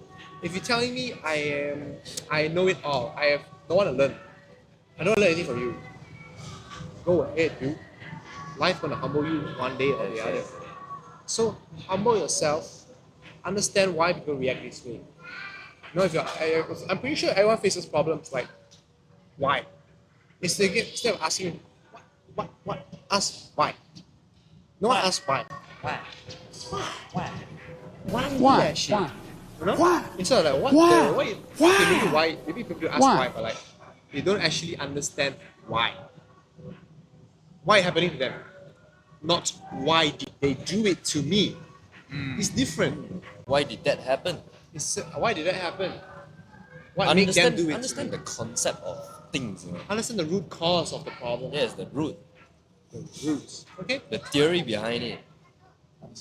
If you're telling me I know it all, don't want to learn. I don't learn anything from you. Go ahead, dude. Life gonna humble you one day or the other. So humble yourself. Understand why people react this way. You know, I'm pretty sure everyone faces problems like why. Instead of asking what, ask why. No one asks why. Why do that shit? You know? Why? Instead of like Why? why? Maybe people ask why, but like they don't actually understand why. Why happening to them? Not why did they do it to me? It's different. Why did that happen? Why did that happen? What made them do it? Understand the concept of things. You know? Understand the root cause of the problem. Yes, the root, The roots. Okay? the theory behind it.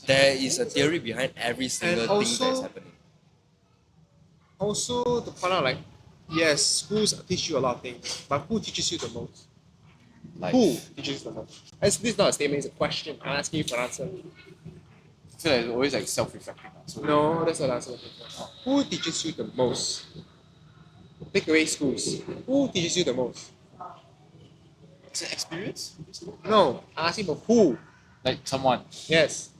There is a theory behind every single thing also- that's happening. Also to point out like, yes, schools teach you a lot of things, but who teaches you the most? Like, Who teaches you the most? This is not a statement, it's a question. I'm asking you for an answer. I feel like it's always like self-reflecting. So No, that's not the answer. Who teaches you the most? Take away schools. Who teaches you the most? it's an experience. No, I'm asking for who. Like someone. Yes,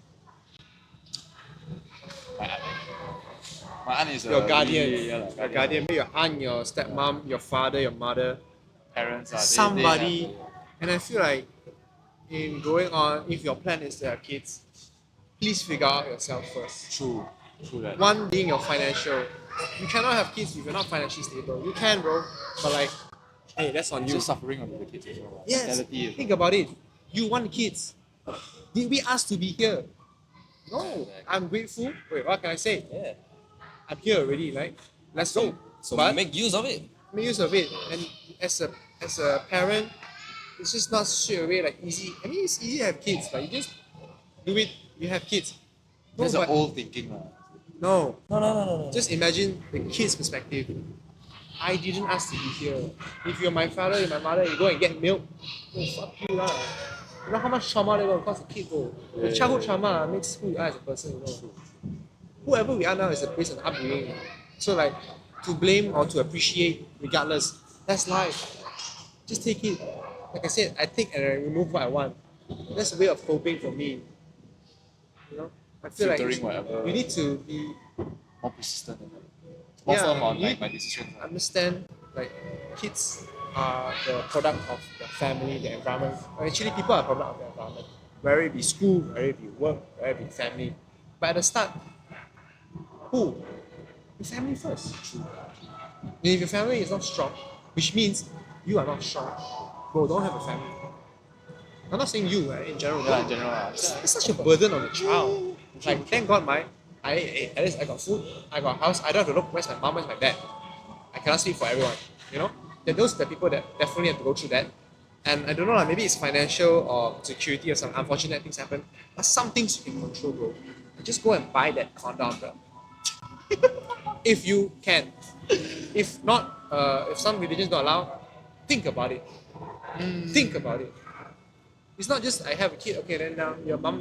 My aunt is your guardian. really, Your guardian, maybe your aunt, your stepmom, your father, your mother. Parents are Somebody. And I feel like in going on, if your plan is to have kids, please figure out yourself first. True that. One being your financial. You cannot have kids if you're not financially stable. You can, bro, but like, hey, that's on It's you. just suffering on the kids as well. Yes. Mentality as Think about it. You want kids. Did we ask to be here? No. I'm grateful. Wait, what can I say? yeah. I'm here already, right? Let's go. So But we make use of it. make use of it. And as a parent, it's just not straight away like easy. I mean, it's easy to have kids, but you just do it. You have kids. No, That's but the old thinking. no. No. Just imagine the kid's perspective. I didn't ask to be here. If you're my father, you're my mother, you go and get milk. Oh, fuck you lah. You know how much trauma they will cause the kid, bro. The childhood trauma makes who you are as a person, you know. Whoever we are now is based on upbringing. So like to blame or to appreciate regardless, that's life. Just take it. Like I said, I take and I remove what I want. That's a way of coping for me. You know? I feel like Filtering whatever. you need to be more persistent and more firm on you like my decisions. understand like kids are the product of the family, the environment. Actually, people are product of the environment. Whether it be school, whether it be work, whether it be family. But at the start, who? The family first. True. And if your family is not strong, which means you are not strong, bro, don't have a family. I'm not saying you, in general. Yeah, in general. It's such a burden on the child. Like, thank God at least I got food, I got a house, I don't have to look where's my mom, where's my dad. I cannot speak for everyone, you know? Then those are the people that definitely have to go through that. And I don't know, like, maybe it's financial or security or some unfortunate things happen. But some things you can control, bro. Just go and buy that condom, bro. If you can. If not, if some religions don't allow, think about it. Think about it. It's not just I have a kid, okay, then now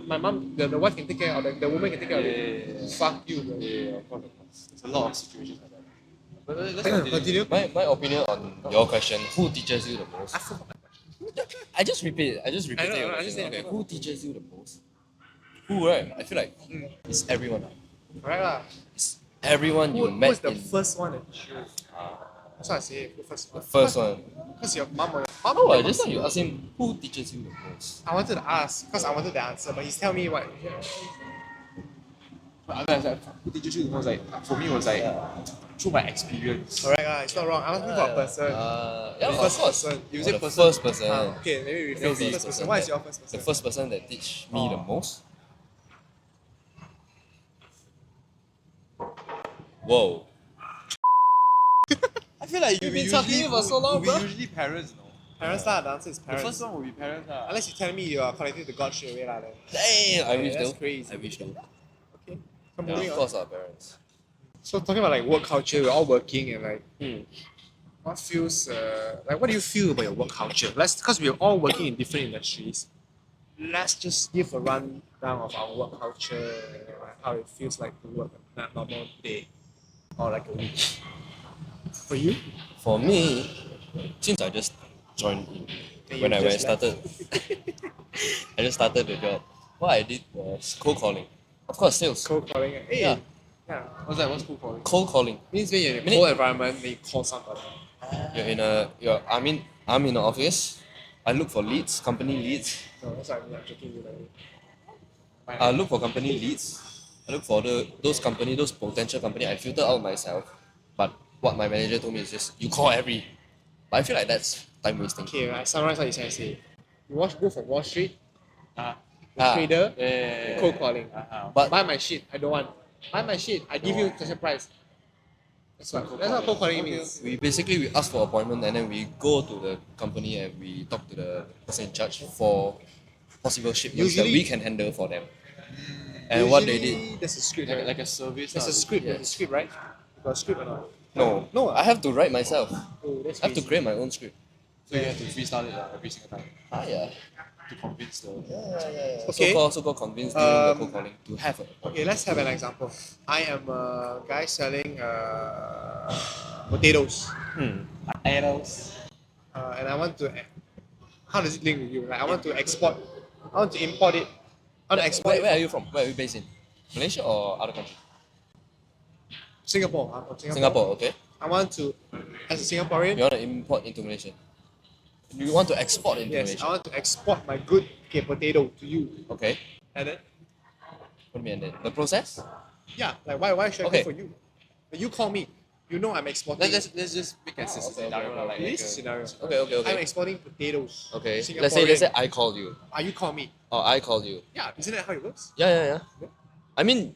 my mom, the wife can take care, or the woman can take care of it. Fuck you, bro. Yeah, of course. There's a lot of situations like that. But let's Continue. My opinion on your question, who teaches you the most? I forgot my question. I just repeat I know, your I question. understand. Okay, who teaches you the most? Who, right? I feel like it's everyone. Correct lah. It's everyone you met Who's the in first one that you That's what I say, the first one. the first one. Because your mom or your mom. Oh, just now you asked him who teaches you the most. I wanted to ask, because I wanted the answer, but he's telling me what. I mean, like, who teaches you the most? Like, for me, it was like through my experience. Correct lah, it's not wrong. I'm asking for a person. Yeah, The of first course. person. You Oh, say the person. first person. Okay, maybe we Maybe face first person. What is your first person? The first person that teach me the most. Whoa. I feel like You've been talking for so long, bro. usually parents, no? Parents lah, the answer is The parents. first one will be parents. Unless you tell me you are connected to God straight away lah, then. Damn, I wish that's though. crazy. I wish though. Okay. So Yeah, moving of on. course our parents. So talking about like work culture, we're all working and like what feels like what do you feel about your work culture? Because we're all working in different industries. Let's just give a rundown of our work culture, you know, like how it feels like to work on a normal day or like a week. For you? For me, since I just joined in, And when you I just started, I just started the job. What I did was cold calling. Of course, sales. Cold calling. Hey, Yeah. yeah. What's that? What's cool calling? Cold calling. Means when you're in a Meaning- cold environment, then you call somebody. I'm in an office. I look for leads, company leads. No, that's what I'm joking with you. I look for company leads. I look for those potential company. I filter out myself. But what my manager told me is just you call every. But I feel like that's time wasting. Okay, I summarize what you're trying to say. You go for Wall Street, Ah, trader, yeah. cold calling. But Buy my shit, I don't want. Buy my shit, I give you special price. That's what cold calling means. we ask for appointment and then we go to the company and we talk to the person in charge for possible shipments that Usually- we can handle for them. And what they did. Usually, there's a script. Like, right? like a service. There's a script. Yeah. There's a script, right? You got a script or not? No, No. I have to write myself. Oh, that's I have to crazy. create my own script. So you have to freestyle it every single time Yeah. to convince the. Okay. So-called convince during the Um, cold calling to have a. Okay, let's have an example. I am a guy selling potatoes, Arrows. and I want to. How does it link with you? Like, I want to export. I want to import it. I want to export Where it are you from? Where are you based in? Malaysia or other country? Singapore. I'm from Singapore. Singapore, okay. I want to, as a Singaporean, You want to import into Malaysia? You want to export into yes, Malaysia? I want to export my good potato to you. Okay. And then, What do you mean? Then the process? yeah, like why should I Okay. go for you? You call me. You know I'm exporting. Let's just make a okay, scenario okay, like It is a- a scenario. Okay. I'm exporting potatoes. Okay. Singaporean. Let's say I call you You call me. or I call you. Yeah, isn't that how it works? Yeah. I mean,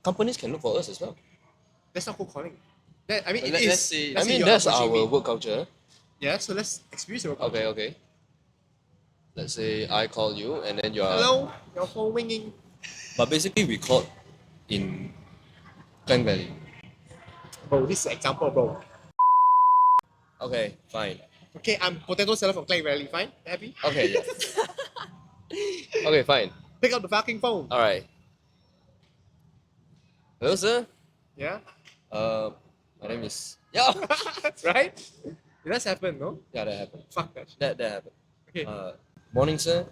companies can look for us as well. That's not cold calling. I mean, it Let's is. say- Let's I say mean, you're that's approaching our me. work culture. Yeah, so let's experience your work culture. Okay. Let's say I call you and then you are. Hello, your phone ringing. But basically, we called in Klang Valley. Bro, this is an example, bro. Okay, fine. Okay, I'm potato seller from Klang Valley. Fine, happy. Okay, yeah. Okay, fine. Pick up the fucking phone. Alright. Hello, sir. Yeah. My name is. Yeah. Right? That's happened, no? Yeah, that happened. Fuck that shit. That happened. Okay. Morning, sir.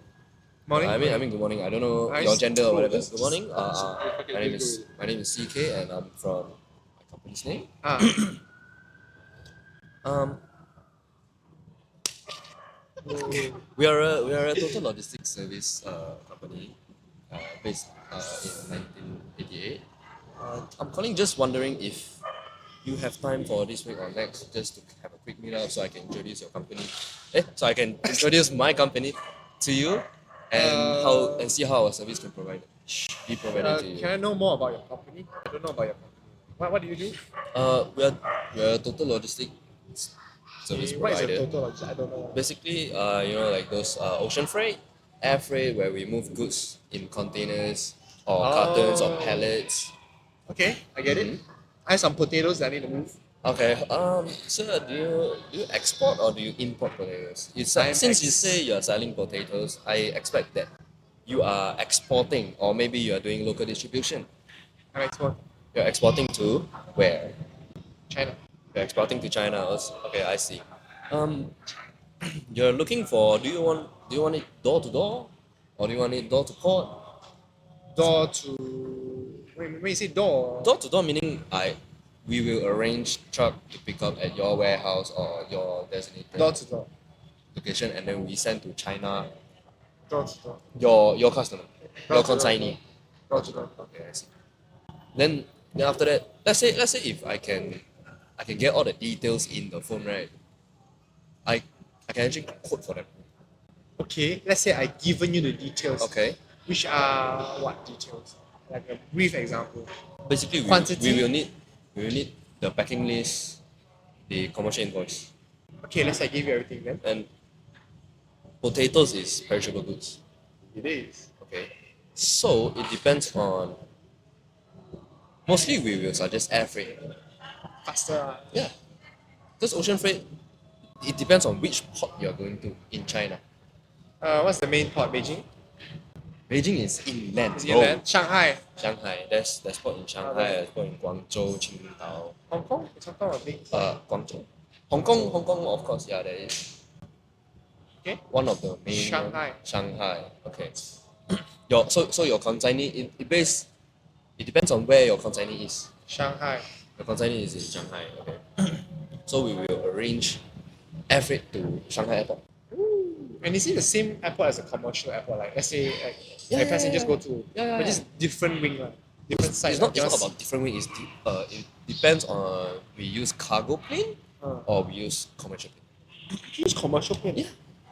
Morning. I mean, good morning. I don't know Nice. your gender or Bro, whatever. just- Good morning. just- My name is CK, and I'm from my company's name. Ah. Um, we are a total logistics service company based in 1988. I'm calling just wondering if you have time for this week or next just to have a quick meetup so I can introduce your company. So I can introduce my company to you and see how our service can be provided to you. Can I know more about your company? I don't know about your company. What do you do? We're a total logistic service What is a provider. total logistics? I don't know. Basically, like those ocean freight, air freight, where we move goods in containers or cartons or pallets. Okay, I get it. I have some potatoes that I need to move. Okay. Sir, do you export or do you import potatoes? Since you say you are selling potatoes, I expect that you are exporting or maybe you are doing local distribution. I'm export You're exporting to where? China. You're exporting to China also. Okay, I see. You're looking for. Do you want it door to door, or do you want it door to port? Door to. When you say door. Door to door meaning we will arrange truck to pick up at your warehouse or your designated Door to door. location, and then we send to China. Door to door. Your customer, Door your to door. consignee. Door to door. Okay, I see. Then after that, let's say if I can get all the details in the phone, right? I can actually quote for them. Okay, let's say I've given you the details. Okay. Which are what details? Like a brief example. Basically, Quantity? we will need the packing list, the commercial invoice, Okay, let's say I give you everything then. and potatoes is perishable goods. It is. Okay, so it depends on. Mostly, we will suggest air freight. Faster. Yeah, because ocean freight, it depends on which port you are going to in China. What's the main port? Beijing? Beijing is inland. Is it inland? Shanghai? Shanghai. There's port in Shanghai. There's port in Guangzhou, Qingdao. Hong Kong? Is Hong Kong a big? Guangzhou. Hong Kong, of course. Yeah, there is. Okay. One of the main Shanghai. Shanghai. Okay. Your consignee it depends on where your consignee is. Shanghai. Your consignee is in Shanghai. Okay. So we will arrange air freight to Shanghai airport. And is it the same airport as a commercial airport? Like let's say Yeah, like passengers yeah. go to Yeah. but just different wing, different side. It's not about different way. It depends on we use cargo plane or we use commercial plane. use commercial plane. Yeah.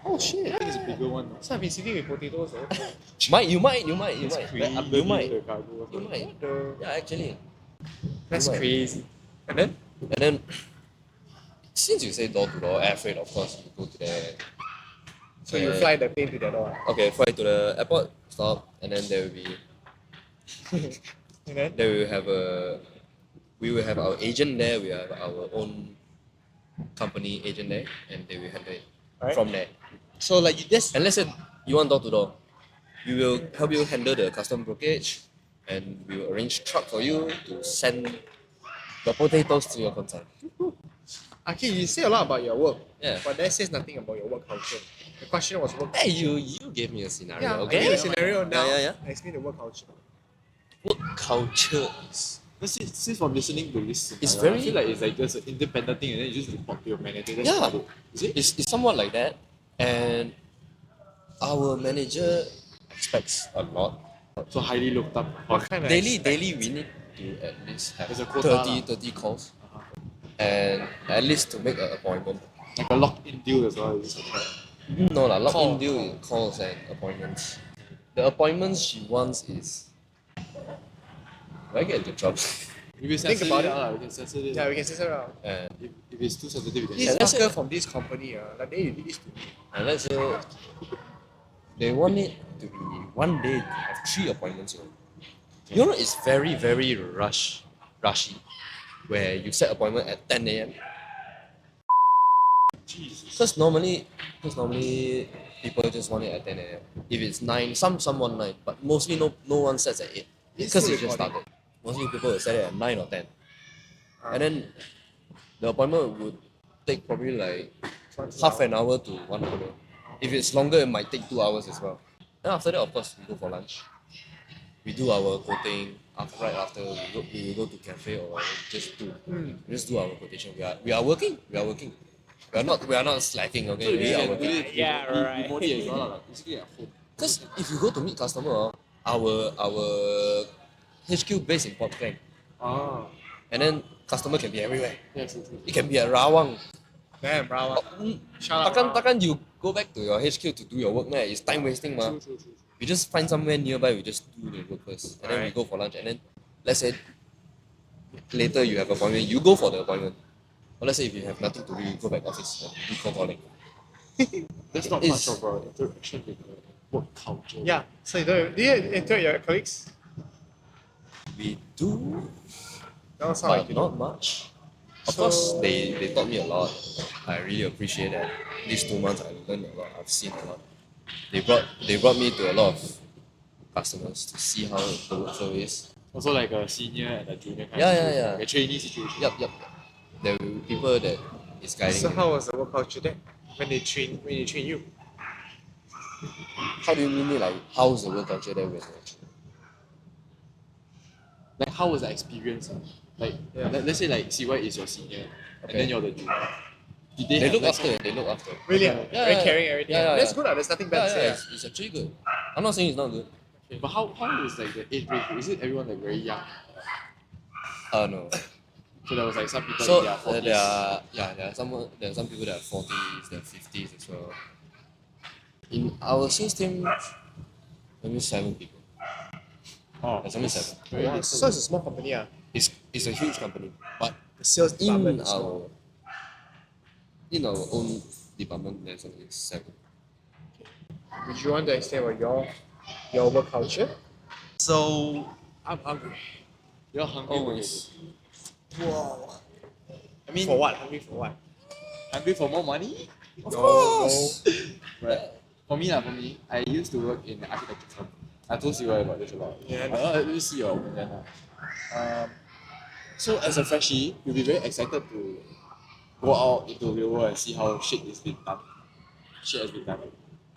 Oh shit. I think it's a bigger one. So I've been sitting with potatoes though. You might. You might. Cargo. You might. What the- Yeah, actually. That's Right. crazy. And then And then, since you say door to door air freight, of course you go to the. so you fly the plane to the door. Okay, fly to the airport, stop, and then there will be And then we will have our agent there. We have our own company agent there, and they will handle it Alright. from there. so like you just And let's say you want door to door, we will help you handle the custom brokerage, and we will arrange truck for you to send the potatoes to your consignee. okay, you say a lot about your work. Yeah. But that says nothing about your work culture. The question was work Hey, culture. you gave me a scenario, Yeah, okay? I give you a scenario now. Yeah. I explain the work culture. Work culture. Since from listening to this, It's I very- feel like it's like just an independent thing, and then you just report to your manager. That's Yeah. about it. Is it? It's somewhat like that, and our manager expects a lot. So highly looked up. What kind of Daily, expect- we need to at least have There's a quota 30 calls, and at least to make an appointment. Like a locked-in deal as well. Is it? No lah, lock-in Call. deal is calls and appointments. The appointments she wants is. Do I get into trouble? If it's Think sensitive, about it. we can censor it. Yeah, we can censor out. And If it's too sensitive, we can This Yeah, let's fucker say- from this company, like they did this to me. And let's say they want it to be one day to have 3 appointments. You know, it's very, very rushy. Where you set appointment at 10 a.m. Jesus. Because normally people just want it at 10 a.m. If it's 9, some want 9, but mostly no one sets at 8 because it just started. Mostly people will set it at 9 or 10. And then the appointment would take probably like half an hour to 1 hour. If it's longer, it might take 2 hours as well. Then after that, of course, we go for lunch. We do our quoting. Right after we will go to cafe or we just do our quotation. We are working. We are not slacking. Okay, we are working. Remotely as well, basically at home. Because if you go to meet customer, our HQ based in Port Klang, and then customer can be everywhere. Yeah, true. It can be at Rawang. Damn, bro. Shout out. Takkan you go back to your HQ to do your work, man. It's time wasting, man. True. We just find somewhere nearby, we just do the work first. And then we go for lunch. And then, let's say, later you have appointment, you go for the appointment. Or let's say if you have nothing to do, you go back office and do cold calling. That's not much of an interaction with the work culture. Yeah. So do you interact your colleagues? We do, No, but not much. Of course, they taught me a lot. I really appreciate that. These 2 months, I learned a lot. I've seen a lot. They brought me to a lot of customers to see how the workflow is. Also like a senior and a junior kind Yeah, of yeah, situation, yeah. like a trainee situation. Yup. There will be people that is guiding So me. how was the work culture there when they train you? How do you mean like how's the work culture there when you're actually? Like how was the experience? Like let's say like CY is your senior and then you're the junior. Did They have, look like, after. They look after. Really? Yeah, Very caring, everything. That's good. There's nothing bad to say. It's actually good. I'm not saying it's not good. But how is like the age range? Is it everyone like very young? No. So there was like some people So in their 40s. there are some people that are 40s, they're 50s as well. In our sales team, maybe 7 people. Oh, There's only 7. very little. So it's a small company. It's a huge company, but The sales department in is small. our own department, there's only 7. Would you want to explain about your work culture? So I'm hungry. You're hungry. Always. Wow. I mean, For what? Hungry for what? hungry for more money? Of course. Right. For me, I used to work in an architecture firm. I told you about this a lot. Yeah. Let me see your opinion. So as a freshie, you'll be very excited to go out into the real world and see how shit has been done.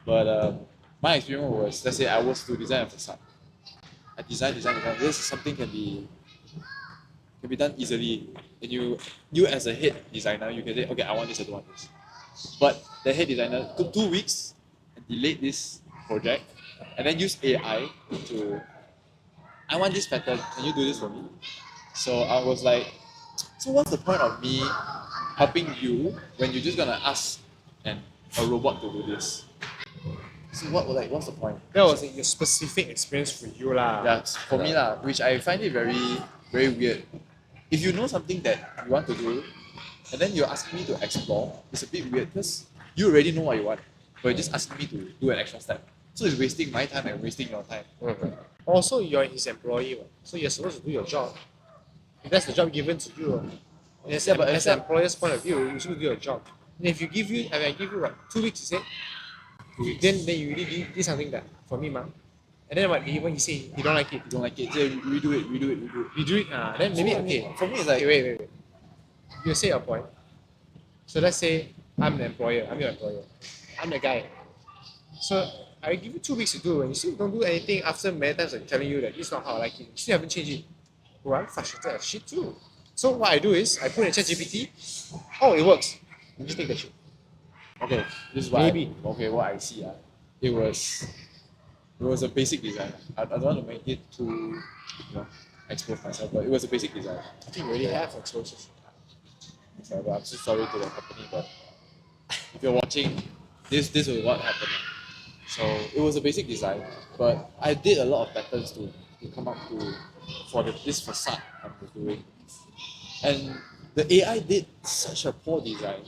But my experience was, let's say I was to design a facade. I design. This something can be done easily. And you as a head designer, you can say, okay, I want this, I don't want this. But the head designer took 2 weeks and delayed this project, and then used AI to, I want this pattern, can you do this for me? So I was like, so what's the point of me helping you when you're just gonna ask a robot to do this? So what's the point? That was your specific experience for you lah. Yeah, for me lah, which I find it very, very weird. If you know something that you want to do, and then you're asking me to explore, it's a bit weird because you already know what you want, but you're just asking me to do an extra step. So it's wasting my time and wasting your time. Also, you're his employee, what? So you're supposed to do your job. If that's the job given to you, and as an employer's point of view, you should do your job. And if I give you what, 2 weeks, you say, then you really did something that for me, ma. And then when you say you don't like it, You don't like it, so we do it. you do it. Then maybe okay. For me, it's like, Okay, wait. You say your point. So let's say I'm the employer. I'm your employer. I'm the guy. So I give you 2 weeks to do, and you still don't do anything after many times I'm telling you that this is not how I like it. You still haven't changed it. Well, I'm frustrated as shit too. So what I do is I put in ChatGPT. Oh, it works. You just take the shit. okay, this is what Maybe. what I see. It was a basic design. I don't want to make it too, expose myself, but it was a basic design. I think you already have exposure. So, I'm so sorry to the company, but if you're watching, this is what happened. So it was a basic design, but I did a lot of patterns to come up for this facade I was doing. And the AI did such a poor design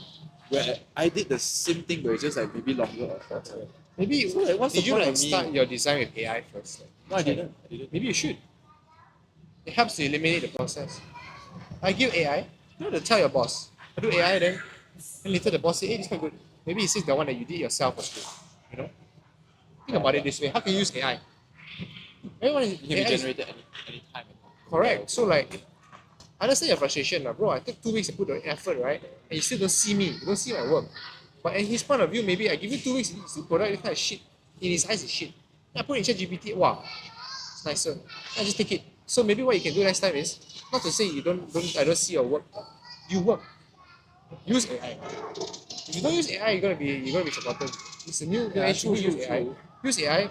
where I did the same thing, but it's just like maybe longer or shorter. Maybe So, like, what's did the you point like of me- start your design with AI first? No, I didn't. Maybe you should. It helps to eliminate the process. I give AI, you know, to tell your boss. I do AI then later the boss say, hey, this is quite good. Maybe he says the one that you did yourself was good. You know? Think about it this way. How can you use AI? Everyone is, It can be AI is- generated any time. correct. So like, I understand your frustration, bro. I took 2 weeks to put the effort, right? And you still don't see me. You don't see my work. But in his point of view, maybe I give you 2 weeks, you still product this kind of shit. In his eyes, it's shit. Then I put it in ChatGPT. Wow, it's nicer. I just take it. So maybe what you can do next time is not to say you I don't see your work. You work. Use AI. If you don't use AI, you're gonna be forgotten. It's a new age. true, Use true, AI. true. Use AI.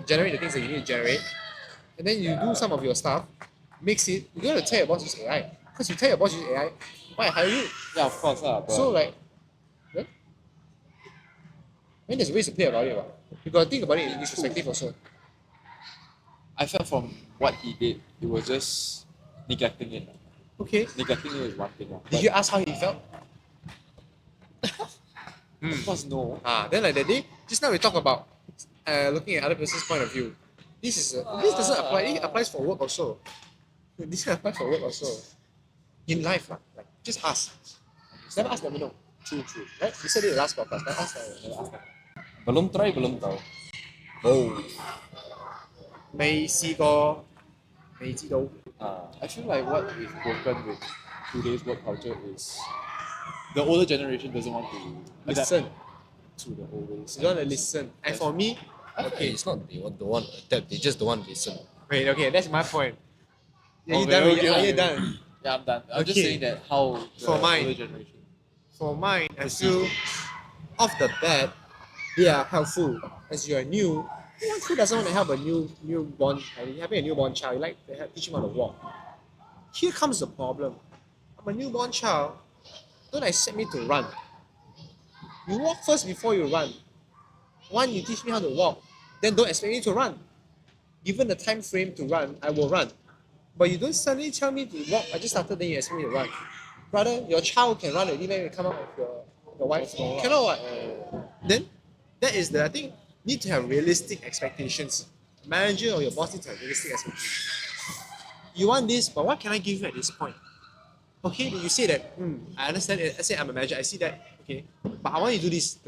Generate the things that you need to generate, and then you do some of your stuff. Mix it. You gotta tell your boss use AI. Because you tell your boss use AI, why I hire you? Yeah, of course. But So like, yeah? I mean, there's ways to play about it, right? You gotta think about it in this perspective also. I felt from what he did, it was just neglecting it. Okay. Neglecting it is one thing. Did you ask how he felt? Of course, no. Then like that day, just now we talk about looking at other person's point of view. This doesn't apply. It applies for work also. This applies for work also. In life, like just ask. Never ask, let me know. True, true. Right? You said it the last podcast. Never ask, never ask. Belum try, belum tahu. Oh. 未試過，未知道。I feel like what is broken with today's work culture is the older generation doesn't want to adapt Listen. to the old ways. You don't want to listen. And for me, Okay, it's not they don't want to adapt, they just don't want to listen. wait, okay, that's my point. Are you Okay, done? okay, Are you okay. done? Yeah, I'm done. I'm just Okay. saying that how the For mine. older generation. For mine, I feel off the bat, they are helpful. As you are new, who doesn't want to help a newborn? Having a newborn child, you like to teach him how to walk. Here comes the problem. I'm a newborn child. Don't expect me to run. You walk first before you run. One, you teach me how to walk. Then don't expect me to run. Given the time frame to run, I will run. But you don't suddenly tell me to walk. I just started, then you expect me to run. Brother, your child can run already when you come out with your wife. Cannot what? Then that is I think need to have realistic expectations. Manager or your boss need to have realistic expectations. You want this, but what can I give you at this point? Okay, you say that, I understand it. Let's say I'm a manager, I see that, okay, but I want you to do this.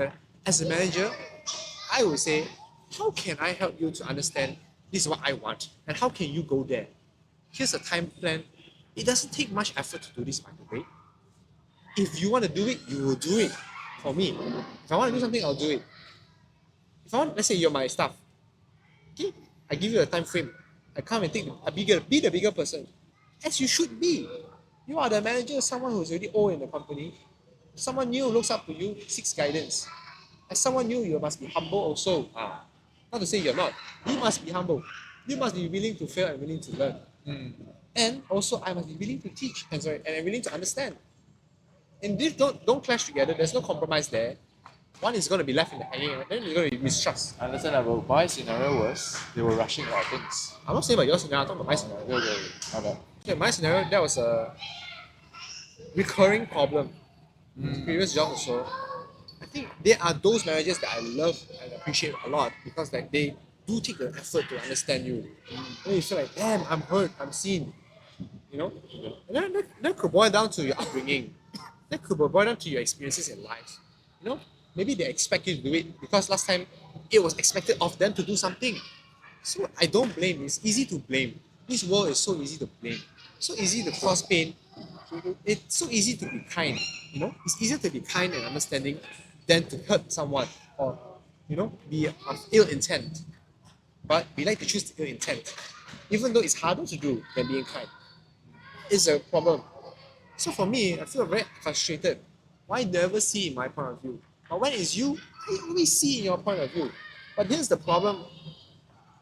As a manager, I would say, how can I help you to understand this is what I want? And how can you go there? Here's a time plan. It doesn't take much effort to do this, by the way. If you want to do it, you will do it. For me, if I want to do something, I'll do it. If I want, let's say you're my staff, okay, I give you a time frame. I come and be the bigger person, as you should be. You are the manager, someone who's already old in the company. Someone new looks up to you, seeks guidance. As someone new, you must be humble also. Not to say you're not. You must be humble. You must be willing to fail and willing to learn. And also, I must be willing to teach and willing to understand. And this don't clash together. There's no compromise there. One is going to be left in the hanging, and then there's going to be mistrust. I understand that, but my scenario was they were rushing a lot of things. I'm not saying about your scenario. I'm talking about my scenario. Okay, my bad. Yeah, my scenario, that was a recurring problem. Previous job also. I think there are those managers that I love and appreciate a lot because like they do take the effort to understand you. And you feel like, damn, I'm heard, I'm seen. You know? And then that could boil down to your upbringing. That could boil down to your experiences in life. You know? Maybe they expect you to do it because last time it was expected of them to do something. So I don't blame. It's easy to blame. This world is so easy to blame. So easy to cause pain. It's so easy to be kind. You know, it's easier to be kind and understanding than to hurt someone or, you know, be of ill intent. But we like to choose ill intent, even though it's harder to do than being kind. It's a problem. So for me, I feel very frustrated. Why never see in my point of view? But when it's you, I always see in your point of view. But here's the problem.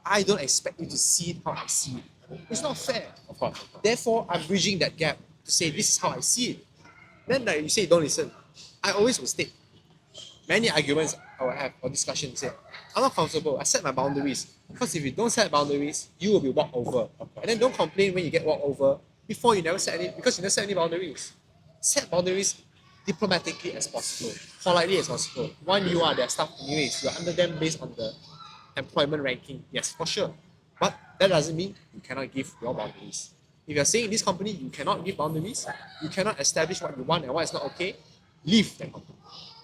I don't expect you to see it how I see it. It's not fair. Of course. Therefore, I'm bridging that gap to say this is how I see it. Then like you say don't listen. I always will state many arguments I will have or discussions. Say, I'm not comfortable. I set my boundaries. Because if you don't set boundaries, you will be walked over. And then don't complain when you get walked over before you never set any because you never set any boundaries. Set boundaries diplomatically as possible, politely as possible. One, you are their staff anyways. You're under them based on the employment ranking. Yes, for sure. But that doesn't mean you cannot give your boundaries. If you're saying in this company you cannot give boundaries, you cannot establish what you want and what is not okay, leave that company.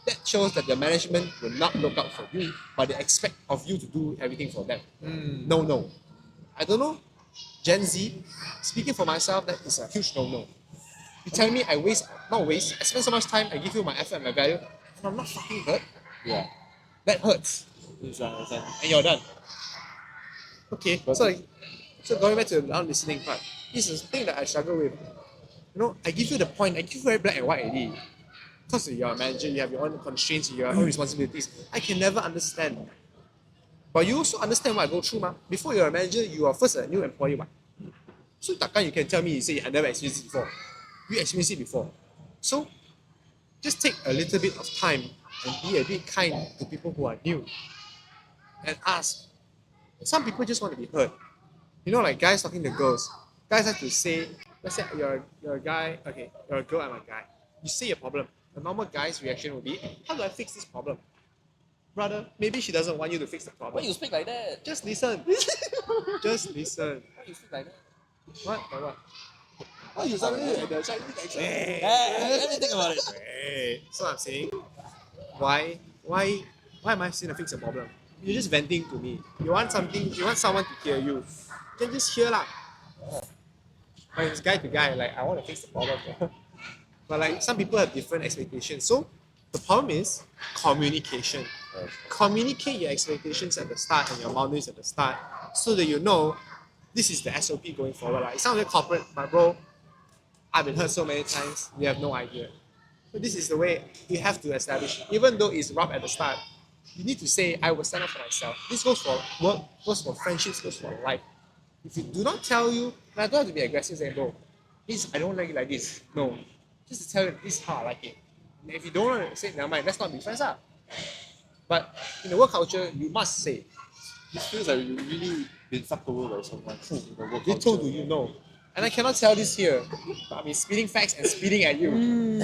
that shows that the management will not look out for you, but they expect of you to do everything for them. No. I don't know. Gen Z, speaking for myself, that is a huge no. You tell me I spend so much time, I give you my effort and my value, and I'm not fucking hurt. Yeah. That hurts. Understand. And you're done. Okay, so going back to the listening part, this is the thing that I struggle with. I give you the point, I give you very black and white already. Because you're a manager, you have your own constraints, your own responsibilities. I can never understand. But you also understand what I go through, ma. Before you're a manager, you are first a new employee, ma. So takkan you can tell me, you say, I never experienced it before. You experienced it before. So, just take a little bit of time and be a bit kind to people who are new. And ask. Some people just want to be heard. Like guys talking to girls. Guys have to say, let's say you're a guy, okay, you're a girl, I'm a guy. You say your problem. A normal guy's reaction will be, how do I fix this problem? Brother, maybe she doesn't want you to fix the problem. Why you speak like that? Just listen. Just listen. Why you speak like that? What? What? Oh, you suddenly like the Chinese accent. Hey, let me think about it. Hey. So I'm saying, why am I saying to fix a problem? You're just venting to me. You want someone to hear you. Then just hear lah. But it's guy to guy, like I want to fix the problem. But like some people have different expectations. So the problem is communication. Communicate your expectations at the start and your boundaries at the start so that you know this is the SOP going forward. Like, it sounds like corporate, but bro, I've been hurt so many times, you have no idea. But this is the way you have to establish. Even though it's rough at the start, you need to say, I will stand up for myself. This goes for work, goes for friendships, goes for life. If you do not tell you, and I don't have to be aggressive saying, bro, I don't like it like this. No. Just to tell you, this is how I like it. And if you don't want to say, never mind, let's not be friends. But in the work culture, you must say. It feels like you've really been fucked over by someone in the work Little culture. do you know. And I cannot tell this here. But I've been spitting facts and spitting at you.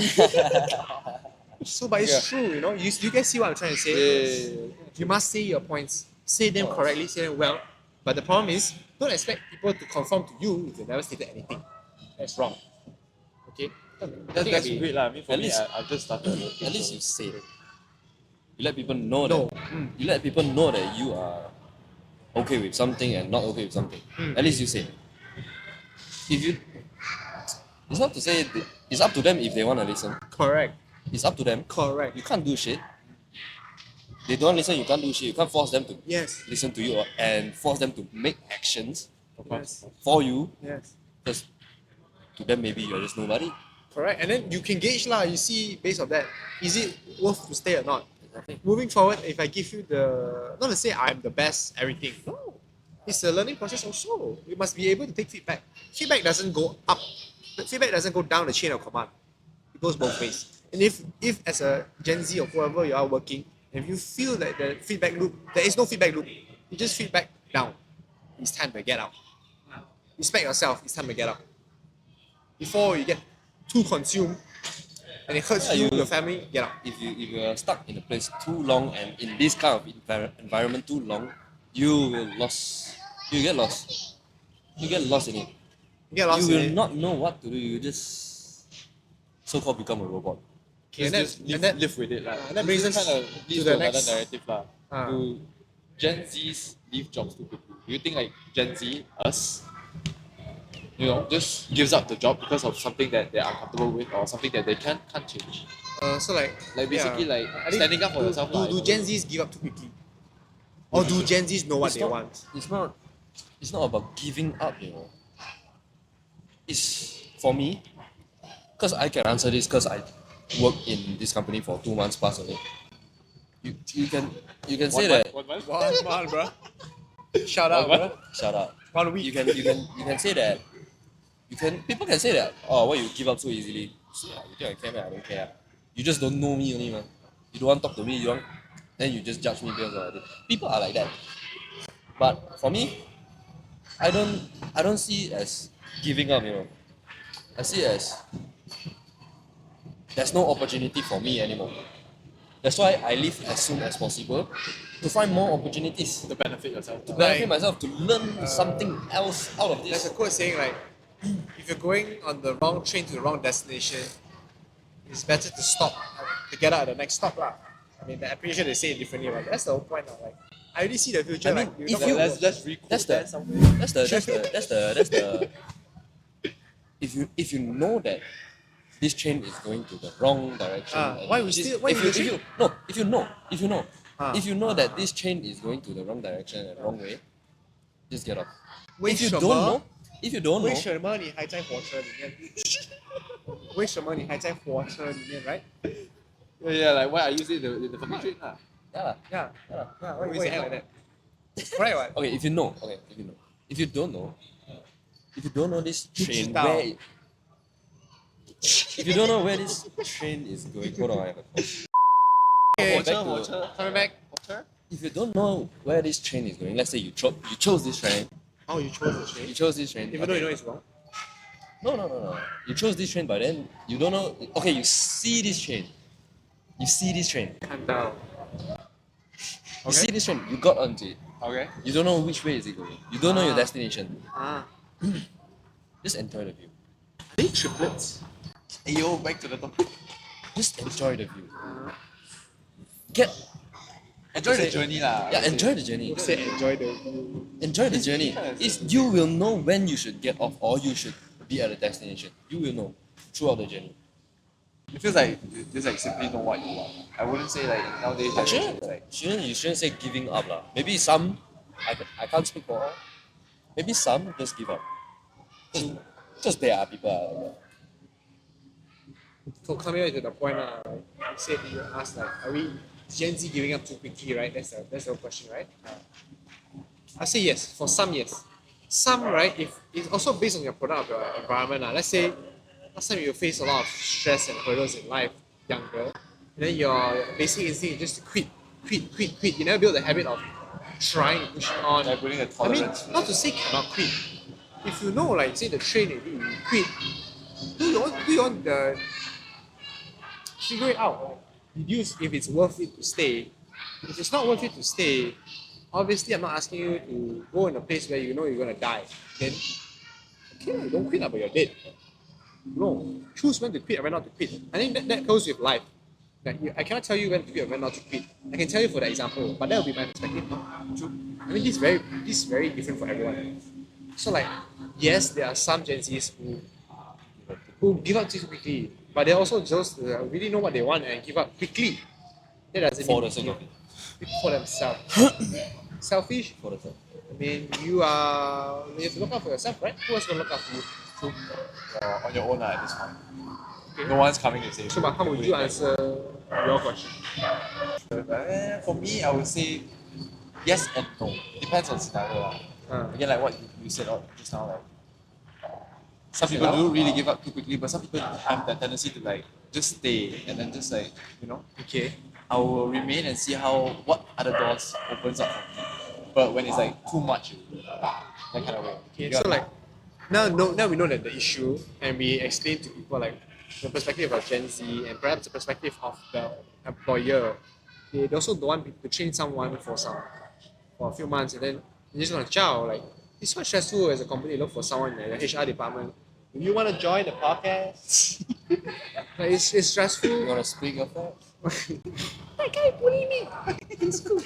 So, but it's true, You guys see what I'm trying to say? Yeah. You must say your points. Say them correctly, say them well. But the problem is, don't expect people to conform to you if they never stated anything. That's wrong. Okay? That's great lah. I mean, for At me, least- I've just started working. At least you say it. You let people know No. that. You let people know that you are okay with something and not okay with something. At least you say it. If you, it's not to say it's up to them if they want to listen. Correct. It's up to them. Correct. You can't do shit. They don't listen. You can't do shit. You can't force them to Yes. listen to you and force them to make actions Yes. for you. Yes. Because to them maybe you're just nobody. Correct. And then you can gauge lah. You see based on that, is it worth to stay or not? Moving forward, if I give you not to say I'm the best everything. No. It's a learning process also. You must be able to take feedback. Feedback doesn't go up. Feedback doesn't go down the chain of command. It goes both ways. And if as a Gen Z or whoever you are working, if you feel that the feedback loop, there is no feedback loop. You just feedback down. It's time to get out. Respect yourself. It's time to get out. Before you get too consumed and it hurts you, your family, get out. If you are stuck in a place too long and in this kind of environment too long, you will lost. You get lost. You get lost in it. You get lost You in will it. not know what to do. You just so-called become a robot. Okay, Just and that live with it lah. and that brings us kind of to leads the to another next- narrative lah. Do Gen Zs leave jobs too quickly? Do you think like Gen Z, us, just gives up the job because of something that they're uncomfortable with or something that they can't change? so like Basically yeah. like I think standing up for yourself lah, Do Gen Zs give up too quickly? Or do Gen Zs know what they want? It's not about giving up, It's for me, because I can answer this because I worked in this company for 2 months plus only. You can say that. 1 month? 1 month, bro. Shout out, What? bro. Shut up. 1 week. You can say that. People can say that. Oh, why you give up so easily? So, you think I care, man? I don't care. You just don't know me only, man. You don't want to talk to me. Then you just judge me because of it. People are like that. But for me, I don't see it as giving up, I see it as there's no opportunity for me anymore. That's why I leave as soon as possible to find more opportunities. To benefit yourself. To benefit myself, to learn something else out of There's this. a quote saying like, if you're going on the wrong train to the wrong destination, it's better to stop to get out at the next stop lah. I mean, I'm pretty sure they say it differently, but that's the whole point of like. I already see the future. I mean, like, if not you- gonna Let's work. just requote That's that the somewhere. that's the if you know that this train is going to the wrong direction. and why we this- still- why if we you, still- if you no if you know that this train is going to the wrong direction and wrong way, just get off. If you don't know, if you don't 为 know, 什么你还在火车里面？为什么你还在火车里面？Right? Yeah, like why I use it in the fucking train lah. yeah lah. Yeah. Yeah. Why you act like that? Right? What? Okay, if you know, if you don't know, this train 不知道 where it, if you don't know where this train is going, hold on, I have a call. Okay, back to- 火车 coming back. If you don't know where this train is going, let's say you chose this train, Oh, you chose the you train. chose this train. Even though you know it's wrong. No. You chose this train, but then you don't know. Okay, you see this train. You see this train. 看到 You see this train. You got onto it. Okay. You don't know which way is it going. You don't know your destination. Just enjoy the view. Are they triplets? Ayo, back to the topic. Just enjoy the view. Get Enjoy the Say- journey lah. yeah, enjoy the journey. Who said enjoy the view? Enjoy the journey. Is you will know when you should get off or you should be at the destination. You will know throughout the journey. It feels like just like simply know what you want. I wouldn't say like nowadays generation, it's like You shouldn't say giving up lah. Maybe some, I can't speak for all. Maybe some just give up. Just there are people like that. So coming back to the point, like you said you asked like, are we Gen Z giving up too quickly, right? That's the question, right? I say yes. For some, yes. Some, right? If it's also based on your product or your environment. Let's say last time you face a lot of stress and hurdles in life, younger, and then your basic instinct is just to quit. You never build the habit of trying, pushing on. like putting a I mean, tolerance. not to say cannot quit. If you know, like, say the train already, you quit. Do you want the figure it out? Like, deduce if it's worth it to stay. If it's not worth it to stay, obviously I'm not asking you to go in a place where you know you're gonna die. Then okay, don't quit, but you're dead. No, choose when to quit and when not to quit. I think that goes with life. Like I cannot tell you when to quit and when not to quit. I can tell you for the example, but that will be my perspective. True. I mean, this is very different for everyone. So like, yes, there are some Gen Zs who give up too quickly, but there are also those that really know what they want and give up quickly. That doesn't For mean the sake of it. for themselves. Selfish. For the sake. I mean, you have to look out for yourself, right? Who else gonna look out for you? True. You're on your own at this point. No one's coming to save So, but how would you answer your question? For me, I would say yes and no. Depends on scenario lah. Again, like what you said just now, like some people do really give up too quickly, but some people have that tendency to like just stay and then just like Okay. I will remain and see what other doors opens up for me. But when it's like too much, that kind of way. Okay, so like now we know that the issue, and we explain to people like the perspective of Gen Z and perhaps the perspective of the employer. They also don't want to train someone for a few months and then you're just gonna chow. Like it's quite stressful as a company look for someone in the HR department. Do you want to join the podcast? Like it's stressful. You wanna speak your thoughts? That guy bullying me in school.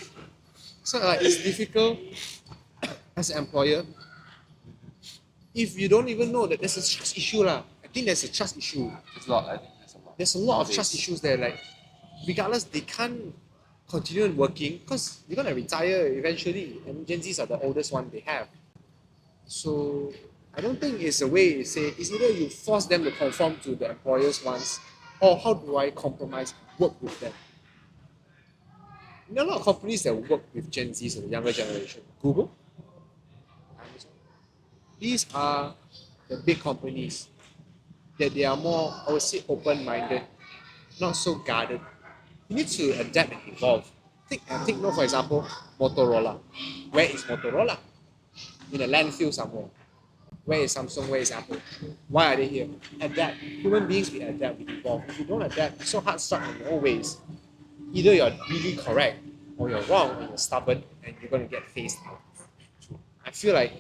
So like it's difficult as an employer if you don't even know that there's a trust issue lah. I think there's a trust issue. It's a lot. I think there's a lot. There's a lot of Nowadays. trust issues there. Like regardless, they can't continue working because they're gonna retire eventually, and Gen Zs are the oldest one they have. So I don't think it's a way. It's either you force them to conform to the employer's wants, or how do I compromise work with them? There are a lot of companies that work with Gen Zs or the younger generation. Google, Amazon. These are the big companies that they are more, I would say, open-minded, not so guarded. You need to adapt and evolve. Take note, for example, Motorola. Where is Motorola? In a landfill somewhere. Where is Samsung? Where is Apple? Why are they here? Adapt. Human beings, we adapt, we evolve. If you don't adapt, it's so hard stuck in your own ways. Either you're really correct or you're wrong and you're stubborn and you're going to get phased out. I feel like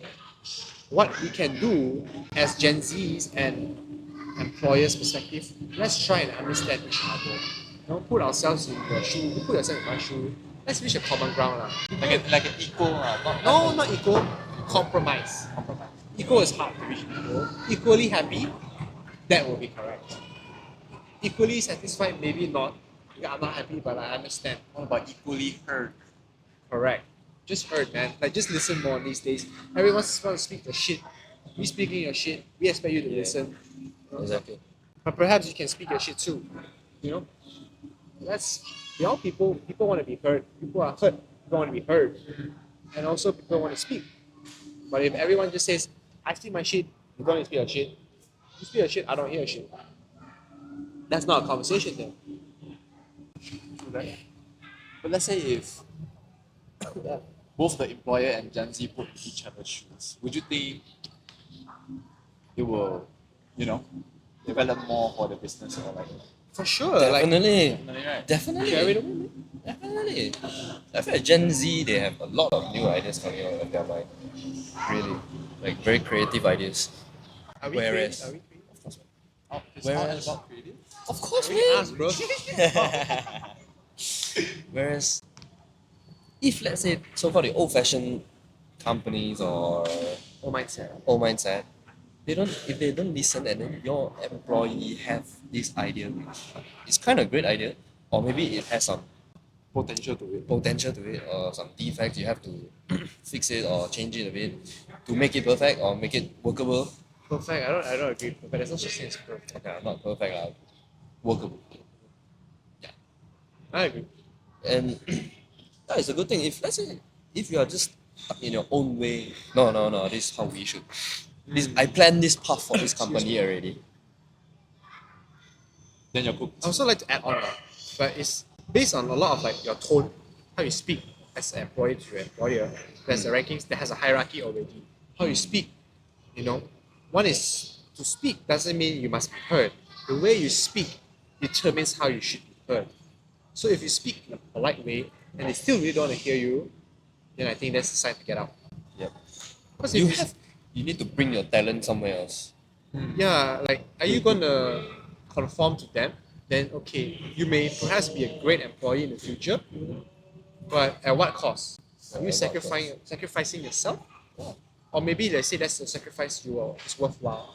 what we can do as Gen Zs and employers' perspective, let's try and understand each other. put ourselves in your shoe, put yourself in my shoe. Let's reach a common ground. Like an equal, Not equal, compromise. Equal is hard to reach equal. Equally happy, that will be correct. Equally satisfied, maybe not. Because I'm not happy, but I understand. What about equally heard? Correct. Just heard, man. Like, just listen more these days. Everyone wants to speak the shit. We speaking your shit. We expect you to listen. Exactly. But perhaps you can speak your shit too. You know? We all people. People want to be heard. People are hurt. People want to be heard. And also people want to speak. But if everyone just says, I speak my shit, you don't speak your shit. You speak your shit, I don't hear your shit. That's not a conversation then. But let's say if both the employer and Gen Z put each other's shoes, would you think it will, develop more for the business or like? For sure. Definitely. Definitely, right? Definitely. Carry the woman. Definitely. I feel like Gen Z, they have a lot of new ideas coming out of their mind. Really. Like very creative ideas. Are we Whereas- creative? Are we creative? Of course. Oh, it's Whereas- all about creative. Of course, We man. ask, bro. Whereas, if let's say so-called the old-fashioned companies or Oh, mindset. old mindset, if they don't listen and then your employee have this idea, which is kind of a great idea, or maybe it has some Potential to it. potential to it or some defects, you have to fix it or change it a bit to make it perfect or make it workable. Perfect. I don't agree. But there's no such thing as perfect. Okay, not perfect, workable. I agree. And that is a good thing. If let's say if you are just stuck in your own way, no, this is how we should. I planned this path for this company already. Then you're cooked. I also like to add on, but it's based on a lot of like your tone, how you speak as an employee to your employer. There's a rankings that has a hierarchy already. How you speak, one is to speak doesn't mean you must be heard. The way you speak determines how you should be heard. So if you speak in a polite way and they still really don't want to hear you, then I think that's the sign to get out. Yep. Because You need to bring your talent somewhere else. yeah, like, are you gonna conform to them? Then okay, you may perhaps be a great employee in the future, but at what cost? Are you At what sacrificing yourself? Or maybe they say that's a sacrifice is worthwhile.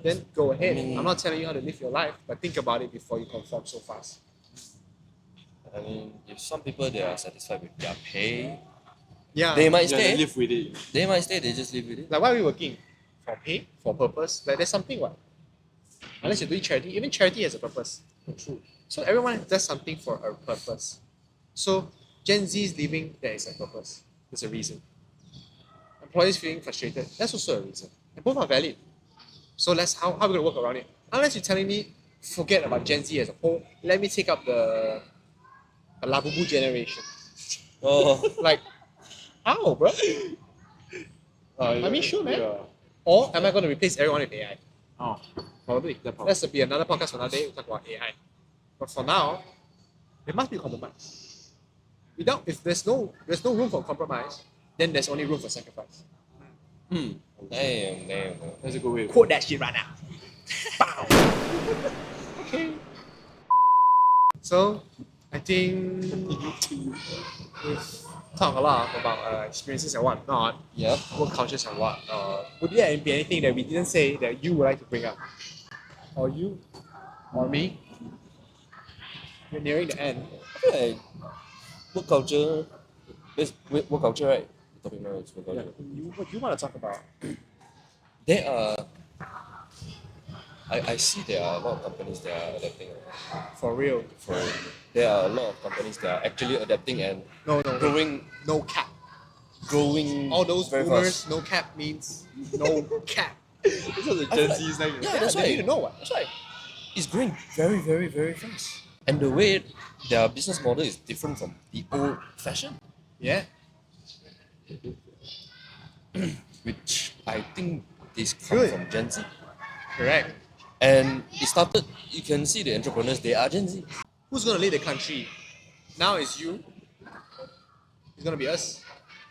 Then go ahead. I'm not telling you how to live your life, but think about it before you conform so fast. I mean, if some people they are satisfied with their pay, Yeah. they might Yeah, stay. they live with it. They might stay. They just live with it. Like, why are we working? For pay? For purpose? Like, there's something what? Unless you're doing charity, even charity has a purpose. True. So everyone does something for a purpose. So Gen Z is living, there is a purpose. There's a reason. Employees feeling frustrated, that's also a reason. And both are valid. So how are we gonna work around it? Unless you're telling me, forget about Gen Z as a whole, let me take up the Labubu generation. Oh, Like, how, bro? I mean, sure, man. Yeah. Or am I going to replace everyone with AI? Oh, Probably. That's to be another podcast for another day. We'll talk about AI. But for now, there must be compromise. If there's no room for compromise, then there's only room for sacrifice. damn. that's a good way. Quote that shit right now. Bow. Okay. So, I think we've talked a lot about experiences and whatnot, Yep. work cultures and what. Would there be anything that we didn't say that you would like to bring up? Or you? Or me? We're nearing the end. I feel like work culture. Work culture, right? The topic now is work culture. What you want to talk about? There are. I see there are a lot of companies that are adapting. For real. There are a lot of companies that are actually adapting and No. growing All those very boomers, fast. no cap means no cap. This is the Gen Z is like Yeah, that's they why. need to know what. That's why. It's growing very, very, very fast. And the way their business model is different from the old fashion, Yeah. which I think this comes Good. from Gen Z. Correct. And it started, you can see the entrepreneurs, they are Gen Z. Who's gonna lead the country? Now it's you. It's gonna be us.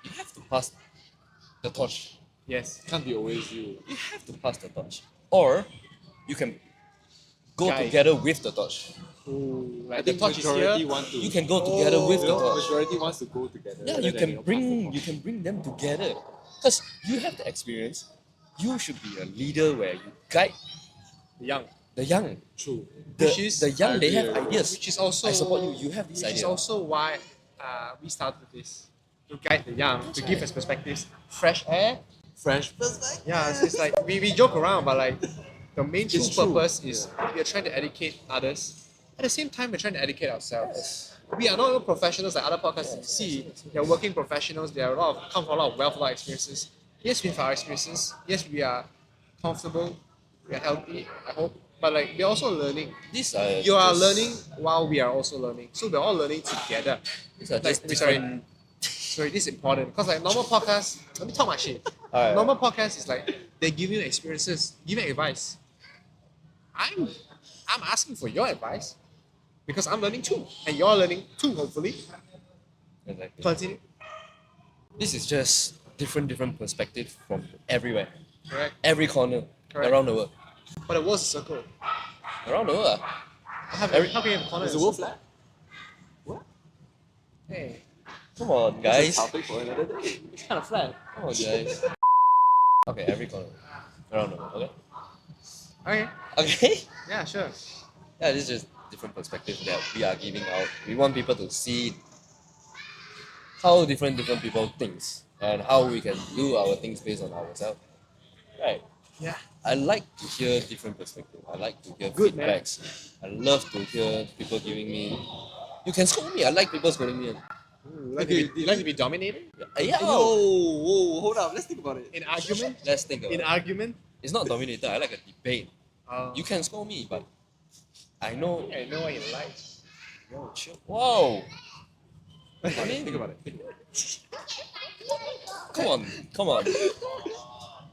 You have to pass the torch. Yes. can't be always you. You have to pass the torch. Or you can go Guide. together with the torch. Ooh, I like the think torch is majority here. want to. You can go together with the torch. Majority wants to go together. Yeah, rather you than, can pass the bring torch. them together. Because you have the experience. You should be a leader where you guide The young. the young. True. The young, they have ideas. Which is also I support you. You have this which is idea. also why we started this to guide the young, to give us perspectives, fresh air. Fresh perspective. Yeah, it's like we joke around, but like the main true It's true. purpose is we are trying to educate others. At the same time, we're trying to educate ourselves. We are not professionals like other podcasts you see. They're working professionals. They are come from a lot of wealth, a lot of experiences. Yes, we have our experiences. Yes, we are comfortable. We are healthy. I hope. But like we're also learning. These are You are just- learning while we are also learning. So we're all learning together. These are Like, just sorry, different. sorry, this is important because like normal podcasts, let me talk my shit. Alright. Normal podcast is like they give you experiences, give you advice. I'm asking for your advice because I'm learning too, and you're learning too. Hopefully, Exactly. continue. This is just different perspective from everywhere, Correct. every corner Correct. around the world, But the world's a circle. around the world. How can you have a corner? Is in the a world circle? flat? Hey, Come on, That's a guys. topic for another day. it's kind of flat. Come on, guys. Okay, every corner around the world. Okay. Okay. Okay. Yeah, sure. Yeah, this is just different perspective that we are giving out. We want people to see how different people thinks and how we can do our things based on ourselves. Right. Yeah. I like to hear different perspective. I like to hear Good, man. feedbacks. I love to hear people giving me. You can scold me. I like people scolding me. You like to be dominated Yeah. Whoa, hold up. Let's think about it. in argument. Let's think about In it. argument. It's not dominator. I like a debate. You can scold me, but I know. I know what you like. Yo, chill. Whoa. I mean, think about it. Come on.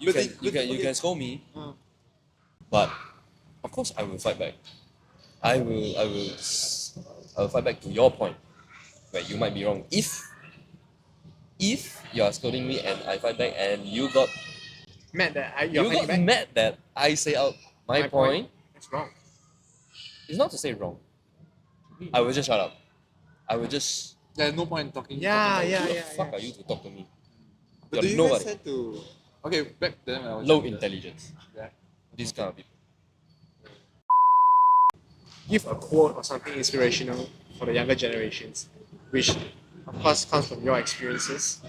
You can scold me, but of course I will fight back. I will fight back to your point where you might be wrong. If you are scolding me and I fight back and you got Mad that you're you fighting got back. mad that I say out my point, It's wrong. it's not to say wrong. I will just shut up. I will just. There's no point in talking. Yeah, talking yeah, Who the yeah. fuck are you to talk to me? But do You're you guys nobody. tend to? Okay, back then when I was Low younger, intelligence. Yeah. These kind of people. Give a quote or something inspirational for the younger generations, which of course comes from your experiences.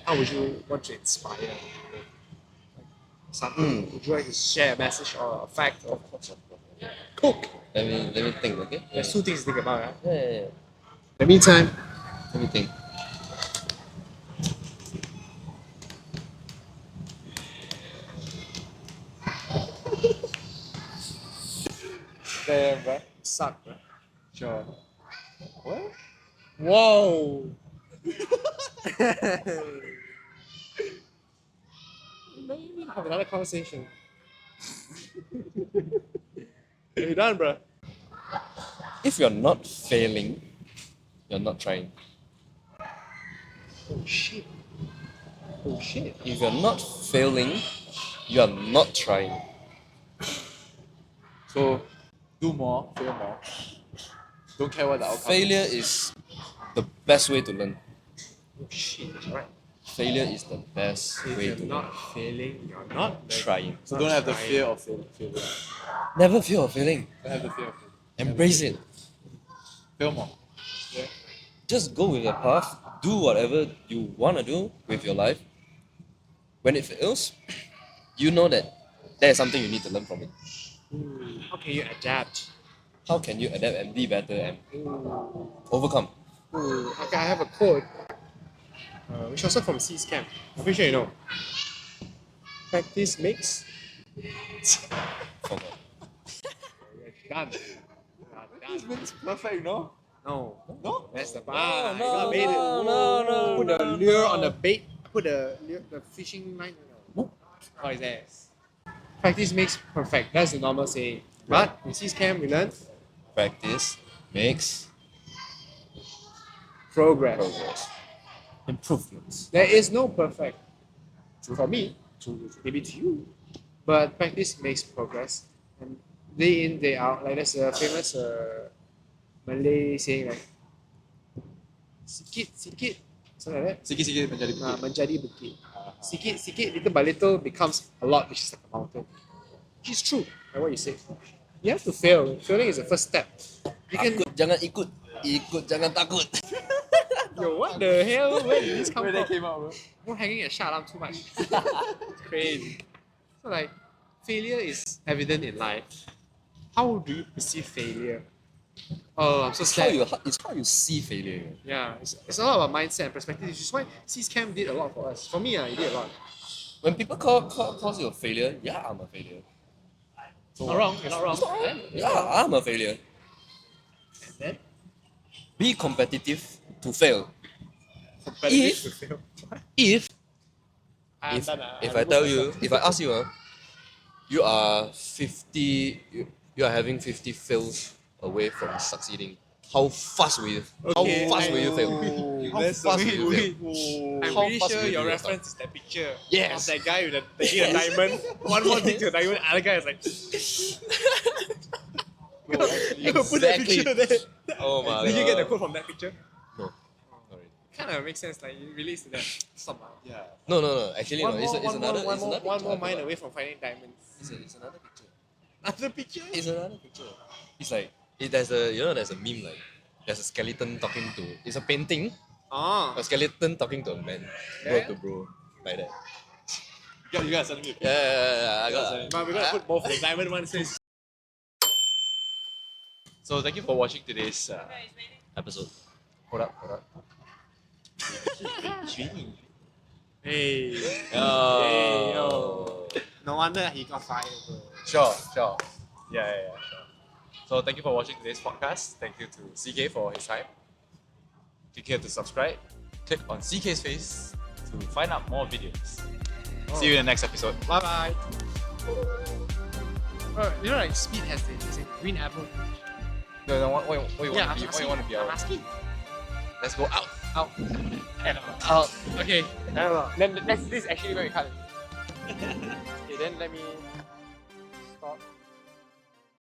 How would you want to inspire? Something? Would you like to share a message or a fact or cook? Let me think. Okay. There's two things to think about. Right? Yeah. In the meantime, Let me think. Damn, bro. suck. Bro. Sure. What? Whoa! Maybe have another conversation. You done, bro? If you're not failing, you're not trying. Oh shit! Oh shit! If you're not failing, you're not trying. So, do more, fail more. Don't care what the outcome. Failure is the best way to learn. Oh shit! Right. Failure is the best If way you're to learn. not failing, you're not Trying. So don't have the fear of failure. Never fear of failing. Don't have the fear of failure. Embrace it. Fail more. Just go with your path. Do whatever you want to do with your life. When it fails, you know that there's something you need to learn from it. How can you adapt? How can you adapt and be better and Ooh. overcome? Ooh. Okay, I have a quote, which also from C's camp. I'm pretty sure you know. Practice makes. Forgot. Done. This makes perfect, no? No. No? That's the No, bar. no, You gotta bait it. no, Put the no, lure no. on the bait. Put the fishing line. Oh, is that? Practice makes perfect. That's the normal saying. But in C's camp, we learn Practice makes progress. progress. Improvements. There is no perfect. For me, maybe to you. But practice makes progress. And day in, day out. Like there's a famous Malay saying like sikit, something like that. Sikit-sikit menjadi bukit. Menjadi bukit. Sikit, little by little becomes a lot, which is like a mountain. Which is true, like what you said. You have to fail. Failing is the first step. You can. Takut jangan ikut, ikut jangan takut. Yo, what the hell? Where did this come Where from? that came out, bro? Not hanging at Shah Alam too much. It's crazy. So like, failure is evident in life. How do you perceive failure? Oh, I'm so sad. It's how you see failure. Yeah, it's a lot about mindset and perspective, which is why C's Camp did a lot for us. For me, it did a lot. When people call you a failure, yeah, I'm a failure. Not wrong, you're not wrong. Yeah, I'm a failure. And then, Be competitive to fail. competitive to fail. If I'm if, done, if I tell you, if I ask you, you are 50, you are having 50 fails away from succeeding. How fast will you? Okay, How fast will you fail? How fast will you fail? I'm How pretty fast sure will you your do reference is that picture Yes. of that guy with the taking a diamond. One more thing to a diamond, other guy is like. You put that Exactly. picture there. Oh my Did you get the god. quote from that picture? No. Sorry. Kind of makes sense. Like it relates to that. Stop. Yeah. No. Actually, One no. It's more another. It's another one more picture. mile away from finding diamonds. It's another picture. Another picture? It's another picture. It's like there's a meme like there's a skeleton talking to. It's a painting. Ah. A skeleton talking to a man. Bro Yeah. to bro. Like that. You guys send me. Yeah. I got. But we're gonna put both. The diamond one says. So thank you for watching today's Episode. hold up. Hey. Oh. No wonder he got fired, bro. Sure. Yeah, sure. So thank you for watching today's podcast. Thank you to CK for his time. Click here to subscribe. Click on CK's face to find out more videos. See you in the next episode. Bye bye. You know, like Speed has this green apple. No, what you want to be? I'm What you want to be? I'm asking. Let's go out. Out. Out. Okay. Then this is actually where we cut it. Okay, then let me stop.